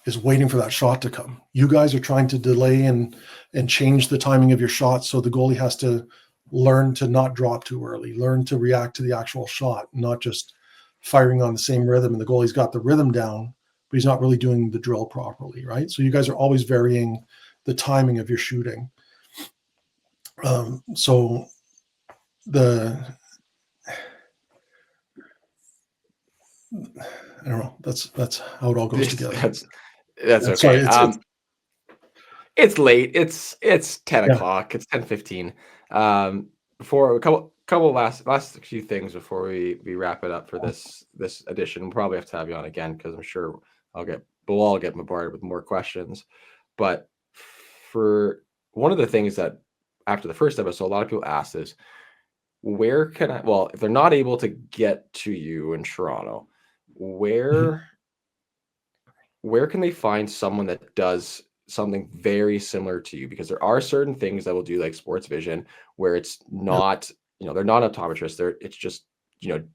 is waiting for that shot to come. You guys are trying to delay and change the timing of your shot, so the goalie has to learn to not drop too early, learn to react to the actual shot, not just firing on the same rhythm. And the goalie's got the rhythm down, but he's not really doing the drill properly, right? So you guys are always varying the timing of your shooting. So I don't know. That's how it all goes together. That's okay. Sorry, it's late. It's 10 o'clock. It's 10:15. Before a couple last few things before we wrap it up for this edition. We'll probably have to have you on again, because I'm sure we'll all get bombarded with more questions. But for one of the things that after the first episode, a lot of people ask is, where can if they're not able to get to you in Toronto, where can they find someone that does something very similar to you? Because there are certain things that will do, like sports vision, where it's not, they're not optometrists. It's just,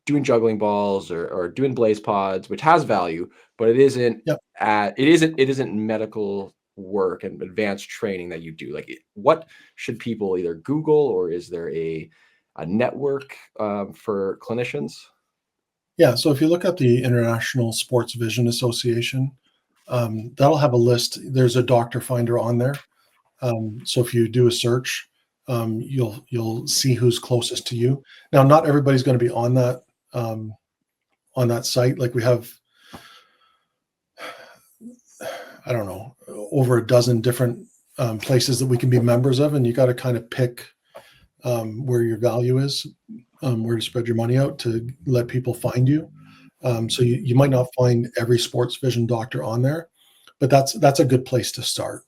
doing juggling balls or doing blaze pods, which has value, but it isn't it isn't medical work and advanced training that you do. Like, what should people either Google, or is there a network for clinicians? Yeah. So if you look at the International Sports Vision Association, that'll have a list. There's a doctor finder on there. So if you do a search, you'll see who's closest to you. Now, not everybody's going to be on that site. Like, we have, I don't know, over a dozen different places that we can be members of, and you got to kind of pick where your value is, where to spread your money out to let people find you. So you might not find every sports vision doctor on there, but that's a good place to start.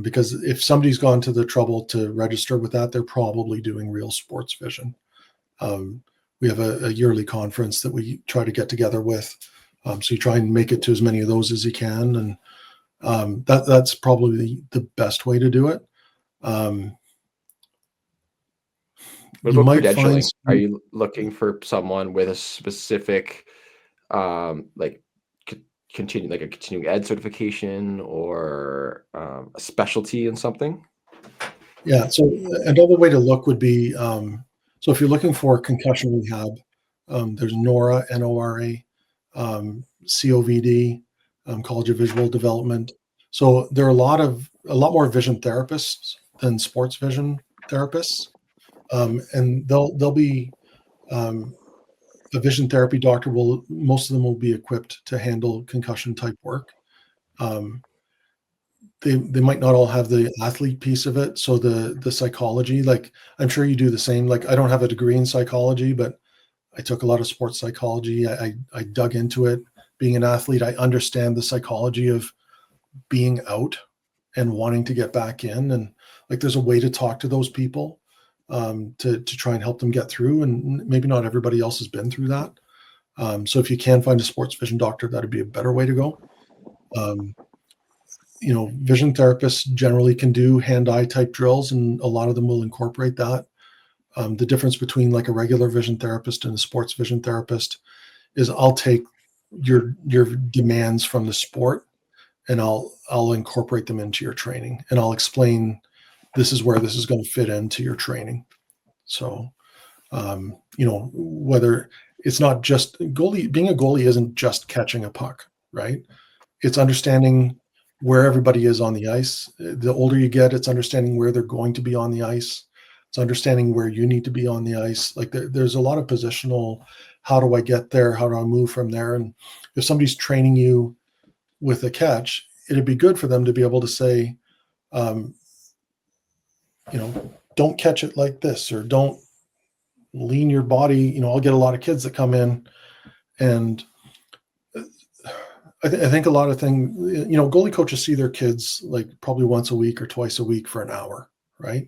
Because if somebody's gone to the trouble to register with that, they're probably doing real sports vision. We have a yearly conference that we try to get together with. So you try and make it to as many of those as you can. And that's probably the best way to do it. What You about might credentialing? find Are you looking for someone with a specific, like like a continuing ed certification or a specialty in something? Yeah. So another way to look would be, so if you're looking for concussion rehab, there's NORA, N-O-R-A, COVD, College of Visual Development. So there are a lot more vision therapists than sports vision therapists, and they'll be a vision therapy doctor most of them will be equipped to handle concussion type work. Um, they might not all have the athlete piece of it. So the psychology, like I'm sure you do the same. Like I don't have a degree in psychology, but I took a lot of sports psychology. I dug into it. Being an athlete, I understand the psychology of being out and wanting to get back in. And like there's a way to talk to those people to try and help them get through. And maybe not everybody else has been through that. So if you can find a sports vision doctor, that'd be a better way to go. Vision therapists generally can do hand-eye type drills, and a lot of them will incorporate that. The difference between like a regular vision therapist and a sports vision therapist is I'll take your demands from the sport and I'll incorporate them into your training, and I'll explain this is where this is going to fit into your training. So, whether it's not just being a goalie isn't just catching a puck, right? It's understanding where everybody is on the ice. The older you get, it's understanding where they're going to be on the ice. It's understanding where you need to be on the ice. Like there's a lot of positional, how do I get there? How do I move from there? And if somebody's training you with a catch, it'd be good for them to be able to say, don't catch it like this, or don't lean your body. I'll get a lot of kids that come in, and I think a lot of things, goalie coaches see their kids like probably once a week or twice a week for an hour, right?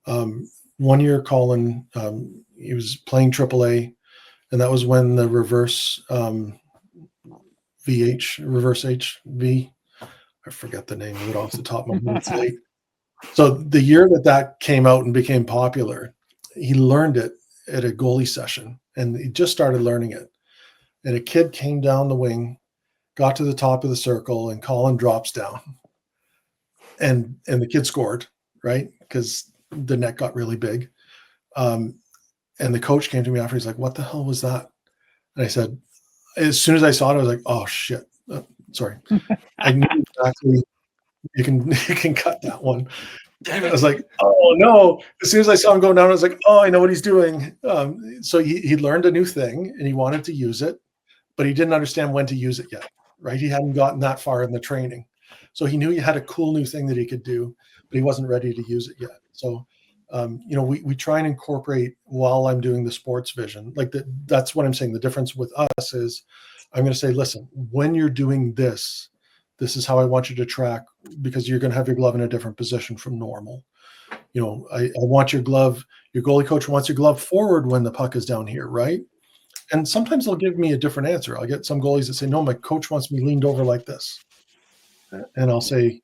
One year, Colin, he was playing AAA, and that was when the reverse reverse HV, I forget the name of it off the top of my head. So the year that came out and became popular, he learned it at a goalie session, and he just started learning it. And a kid came down the wing, got to the top of the circle, and Colin drops down. And the kid scored, right? Because the net got really big. And the coach came to me after. He's like, "What the hell was that?" And I said, as soon as I saw it, I was like, "Oh shit!" Sorry, I knew exactly. You can cut that one. Damn it! I was like, "Oh no!" As soon as I saw him going down, I was like, "Oh, I know what he's doing." So he learned a new thing and he wanted to use it, but he didn't understand when to use it yet. Right? He hadn't gotten that far in the training, so he knew he had a cool new thing that he could do, but he wasn't ready to use it yet. So, we try and incorporate while I'm doing the sports vision. Like that's what I'm saying. The difference with us is, I'm going to say, listen, when you're doing this is how I want you to track, because you're going to have your glove in a different position from normal. I want your glove. Your goalie coach wants your glove forward when the puck is down here, right? And sometimes they'll give me a different answer. I'll get some goalies that say, no, my coach wants me leaned over like this. And I'll say,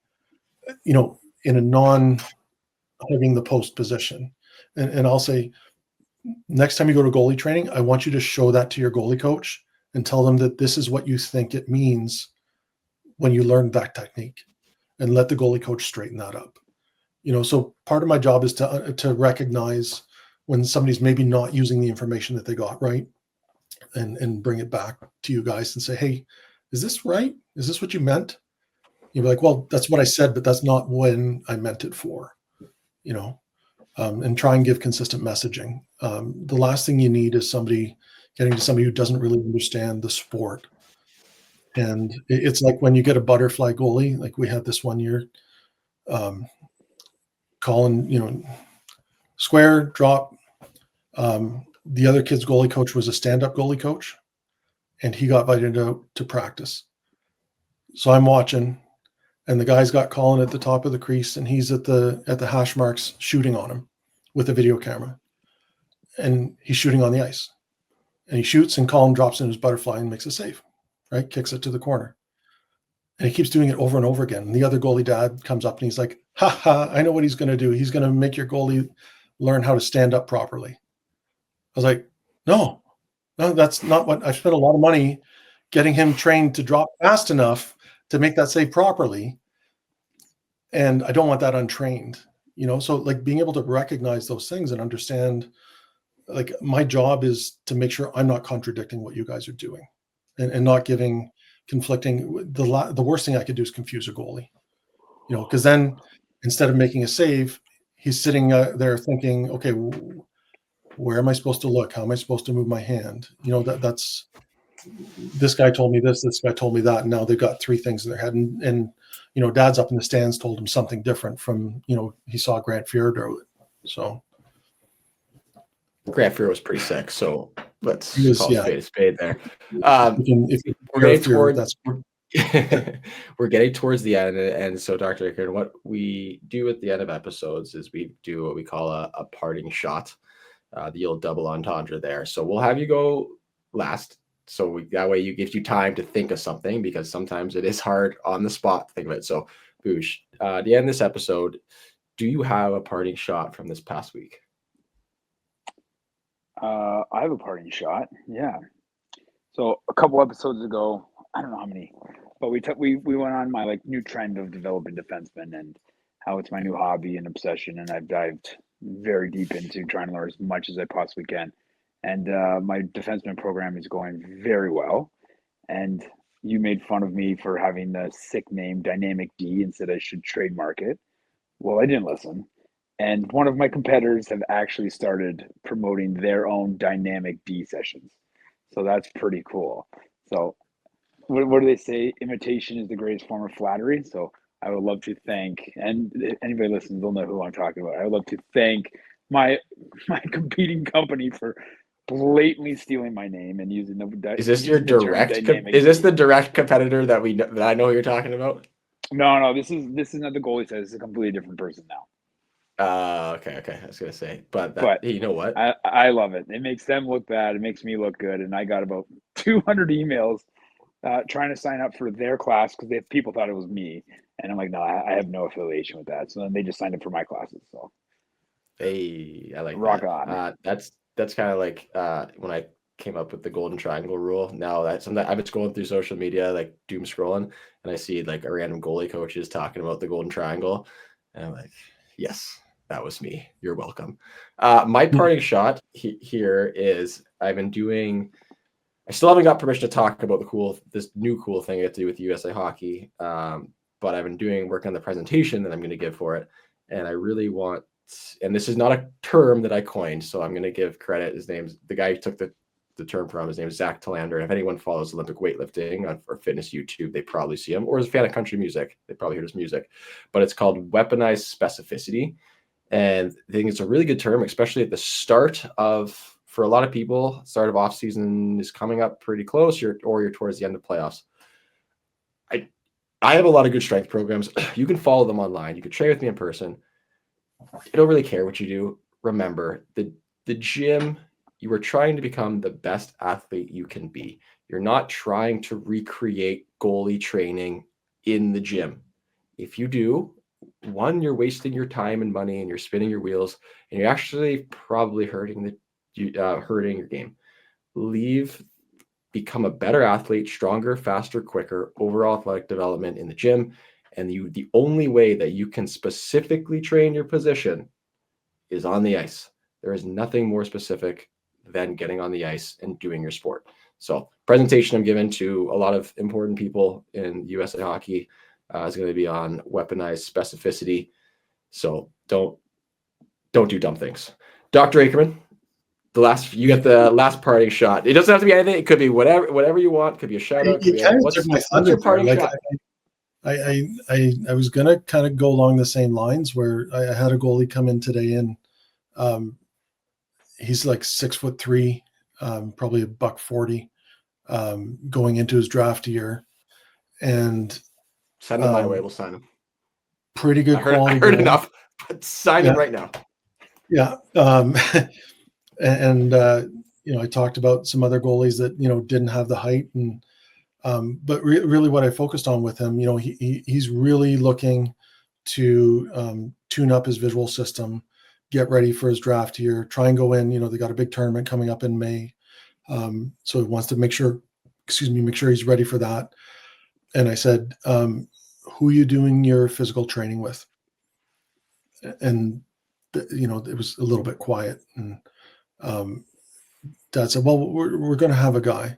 in a non-hugging the post position. And I'll say, next time you go to goalie training, I want you to show that to your goalie coach and tell them that this is what you think it means when you learn that technique, and let the goalie coach straighten that up. So part of my job is to recognize when somebody's maybe not using the information that they got right, and bring it back to you guys and say, hey, is this right? Is this what you meant? You'd be like, well, that's what I said, but that's not when I meant it for, and try and give consistent messaging. The last thing you need is getting to somebody who doesn't really understand the sport. And it's like when you get a butterfly goalie, like we had this one year, Colin, square, drop. The other kid's goalie coach was a stand-up goalie coach. and he got invited out to practice. So I'm watching, and the guy's got Colin at the top of the crease, and he's at the hash marks shooting on him with a video camera, and he's shooting on the ice, and he shoots, and Colin drops in his butterfly and makes a save, right? Kicks it to the corner, and he keeps doing it over and over again. And the other goalie dad comes up and he's like, "Ha ha! I know what he's going to do. He's going to make your goalie learn how to stand up properly." I was like, "No, that's not what I spent a lot of money getting him trained to drop fast enough to make that save properly. And I don't want that untrained, So like being able to recognize those things and understand, like my job is to make sure I'm not contradicting what you guys are doing and not giving conflicting. The worst thing I could do is confuse a goalie, because then instead of making a save, he's sitting there thinking, okay, where am I supposed to look? How am I supposed to move my hand? That's this guy told me this guy told me that, and now they've got three things in their head. And dad's up in the stands told him something different from, he saw Grant Fuhr do it. So Grant Fuhr was pretty sick. So let's call a spade there. We're getting towards the end. And so Dr. Aikman, what we do at the end of episodes is we do what we call a parting shot, the old double entendre there. So we'll have you go last. So that way it gives you time to think of something, because sometimes it is hard on the spot to think of it. So Boosh, at the end of this episode, do you have a parting shot from this past week? I have a parting shot. Yeah. So a couple episodes ago, I don't know how many, but we went on my new trend of developing defensemen and how it's my new hobby and obsession. And I've dived very deep into trying to learn as much as I possibly can. And my defenseman program is going very well. And you made fun of me for having the sick name Dynamic D and said I should trademark it. Well, I didn't listen. And one of my competitors have actually started promoting their own Dynamic D sessions. So that's pretty cool. So what do they say? Imitation is the greatest form of flattery. So I would love to thank, and anybody listening, they'll know who I'm talking about. I would love to thank my competing company for blatantly stealing my name and using the. Is this your direct? Is this the direct competitor that I know you're talking about? No. This is not the goalie says. It's a completely different person now. Okay. I was gonna say, but you know what? I love it. It makes them look bad. It makes me look good. And I got about 200 emails trying to sign up for their class because people thought it was me. And I'm like, no, I have no affiliation with that. So then they just signed up for my classes. So, hey, I like rock that. on. That's kind of like when I came up with the golden triangle rule. Now that's something I've been scrolling through social media, like doom scrolling, and I see like a random goalie coaches talking about the golden triangle, and I'm like, yes, that was me. You're welcome. My parting shot here is I still haven't got permission to talk about this new cool thing I get to do with USA Hockey, but I've been work on the presentation that I'm going to give for it, and I really want. And this is not a term that I coined, so I'm going to give credit. His name's the guy who took the term from. His name is Zach Talander. And if anyone follows Olympic weightlifting or fitness YouTube, they probably see him, or is a fan of country music. They probably heard his music. But it's called weaponized specificity. And I think it's a really good term, especially at the start for a lot of people, start of off season is coming up pretty close, or you're towards the end of playoffs. I have a lot of good strength programs. You can follow them online. You can train with me in person. I don't really care what you do. Remember, the gym, you are trying to become the best athlete you can be. You're not trying to recreate goalie training in the gym. If you do, one, you're wasting your time and money and you're spinning your wheels, and you're actually probably hurting your game. Become a better athlete, stronger, faster, quicker, overall athletic development in the gym. And the only way that you can specifically train your position is on the ice. There is nothing more specific than getting on the ice and doing your sport. So presentation I'm giving to a lot of important people in USA Hockey is going to be on weaponized specificity. So don't do dumb things. Dr. Aikman, you get the last parting shot. It doesn't have to be anything. It could be whatever you want. It could be a shout out. What's your parting shot? I was gonna kind of go along the same lines where I had a goalie come in today, and he's like 6'3", probably $140. going into his draft year. And send him my way. We'll sign him. Pretty good quality. I heard enough, but sign him right now. Yeah. I talked about some other goalies that, didn't have the height, and but really what I focused on with him, he's really looking to tune up his visual system, get ready for his draft year, try and go in. They got a big tournament coming up in May, so he wants to make sure he's ready for that. And I said, who are you doing your physical training with? And it was a little bit quiet, and Dad said, well, we're going to have a guy.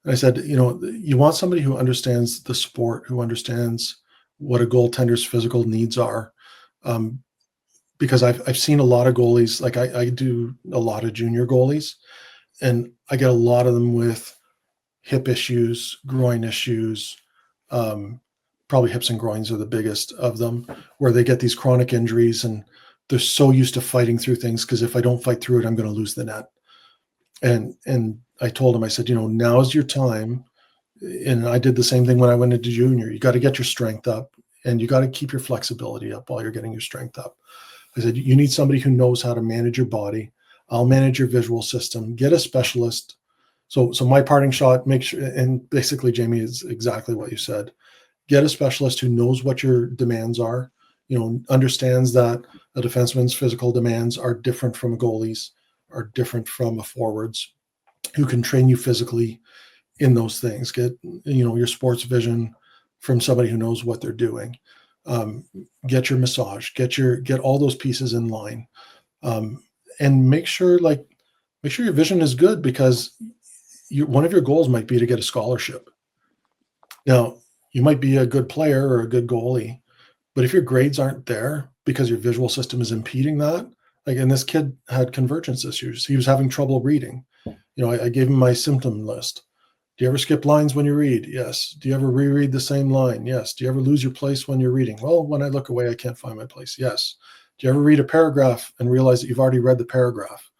And I said, you want somebody who understands the sport, who understands what a goaltender's physical needs are. Because I've seen a lot of goalies, like I do a lot of junior goalies, and I get a lot of them with hip issues, groin issues. Probably hips and groins are the biggest of them, where they get these chronic injuries and they're so used to fighting through things, because if I don't fight through it, I'm going to lose the net. And I told him, I said, now's your time. And I did the same thing when I went into junior. You got to get your strength up, and you got to keep your flexibility up while you're getting your strength up. I said, you need somebody who knows how to manage your body. I'll manage your visual system. Get a specialist. So my parting shot, make sure, and basically, Jamie, is exactly what you said. Get a specialist who knows what your demands are, understands that a defenseman's physical demands are different from a goalie's, are different from a forward's, who can train you physically in those things. Get, your sports vision from somebody who knows what they're doing. Get your massage, get all those pieces in line. And make sure your vision is good, because one of your goals might be to get a scholarship. Now, you might be a good player or a good goalie, but if your grades aren't there because your visual system is impeding that, and this kid had convergence issues. He was having trouble reading. I gave him my symptom list. Do you ever skip lines when you read? Yes. Do you ever reread the same line? Yes. Do you ever lose your place when you're reading? Well, when I look away, I can't find my place. Yes. Do you ever read a paragraph and realize that you've already read the paragraph?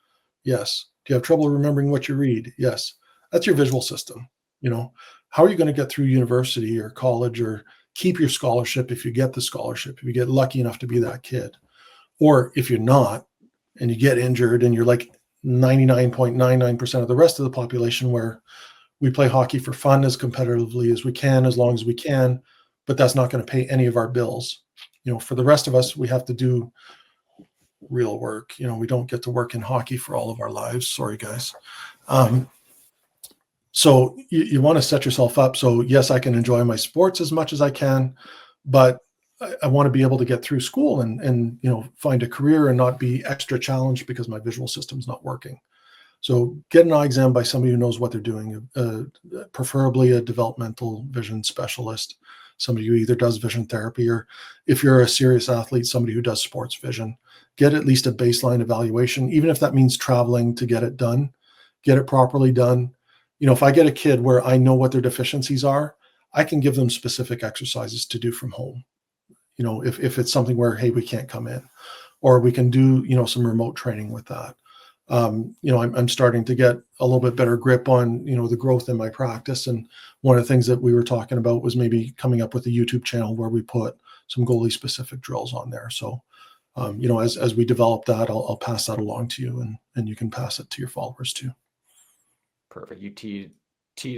Yes. Do you have trouble remembering what you read? Yes. That's your visual system. How are you going to get through university or college, or keep your scholarship if you get the scholarship, if you get lucky enough to be that kid? Or if you're not, and you get injured, and you're like 99.99% of the rest of the population, where we play hockey for fun as competitively as we can, as long as we can, but that's not going to pay any of our bills. For the rest of us, we have to do real work. We don't get to work in hockey for all of our lives. Sorry, guys. So you want to set yourself up. So yes, I can enjoy my sports as much as I can, but I want to be able to get through school and find a career and not be extra challenged because my visual system's not working. So get an eye exam by somebody who knows what they're doing, preferably a developmental vision specialist, somebody who either does vision therapy, or if you're a serious athlete, somebody who does sports vision. Get at least a baseline evaluation, even if that means traveling to get it done. Get it properly done. If I get a kid where I know what their deficiencies are, I can give them specific exercises to do from home. If it's something where, hey, we can't come in, or we can do, some remote training with that. I'm starting to get a little bit better grip on, the growth in my practice. And one of the things that we were talking about was maybe coming up with a YouTube channel where we put some goalie specific drills on there. So, as we develop that, I'll pass that along to you, and you can pass it to your followers too. Perfect. You teed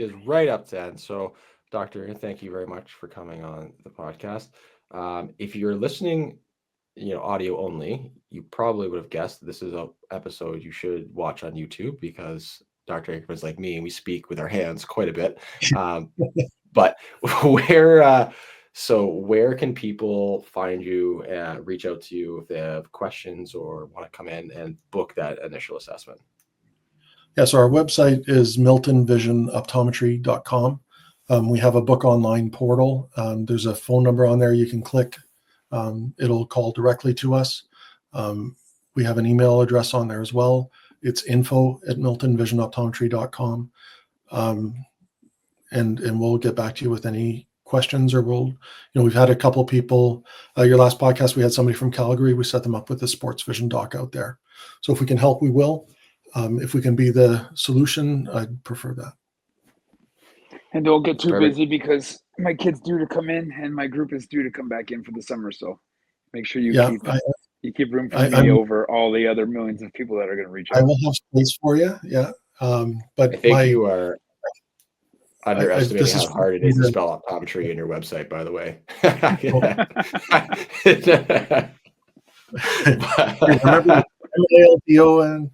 us right up to that. So, Doctor, thank you very much for coming on the podcast. If you're listening, audio only, you probably would have guessed this is an episode you should watch on YouTube, because Dr. Aikman's like me, and we speak with our hands quite a bit. But where can people find you, reach out to you if they have questions or want to come in and book that initial assessment? Yeah, so our website is miltonvisionoptometry.com. We have a book online portal. There's a phone number on there you can click. It'll call directly to us. We have an email address on there as well. It's info@miltonvisionoptometry.com. And we'll get back to you with any questions, or we've had a couple people, your last podcast, we had somebody from Calgary. We set them up with the sports vision doc out there. So if we can help, we will. If we can be the solution, I'd prefer that. And don't get too busy because my kid's due to come in and my group is due to come back in for the summer. So make sure you keep room for me over all the other millions of people that are going to reach out. I will have space for you. Yeah. But I think you are underestimating how hard it is to spell optometry in your website, by the way. Remember MALDO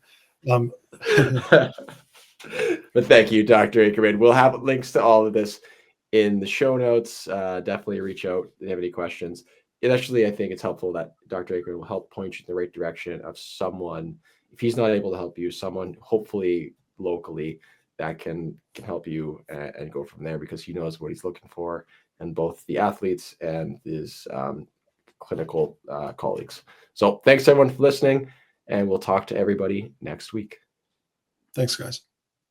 and But thank you, Dr. Akerman. We'll have links to all of this in the show notes. Definitely reach out if you have any questions. Actually, I think it's helpful that Dr. Akerman will help point you in the right direction of someone. If he's not able to help you, someone hopefully locally that can help you and go from there, because he knows what he's looking for in both the athletes and his clinical colleagues. So thanks everyone for listening, and we'll talk to everybody next week. Thanks, guys.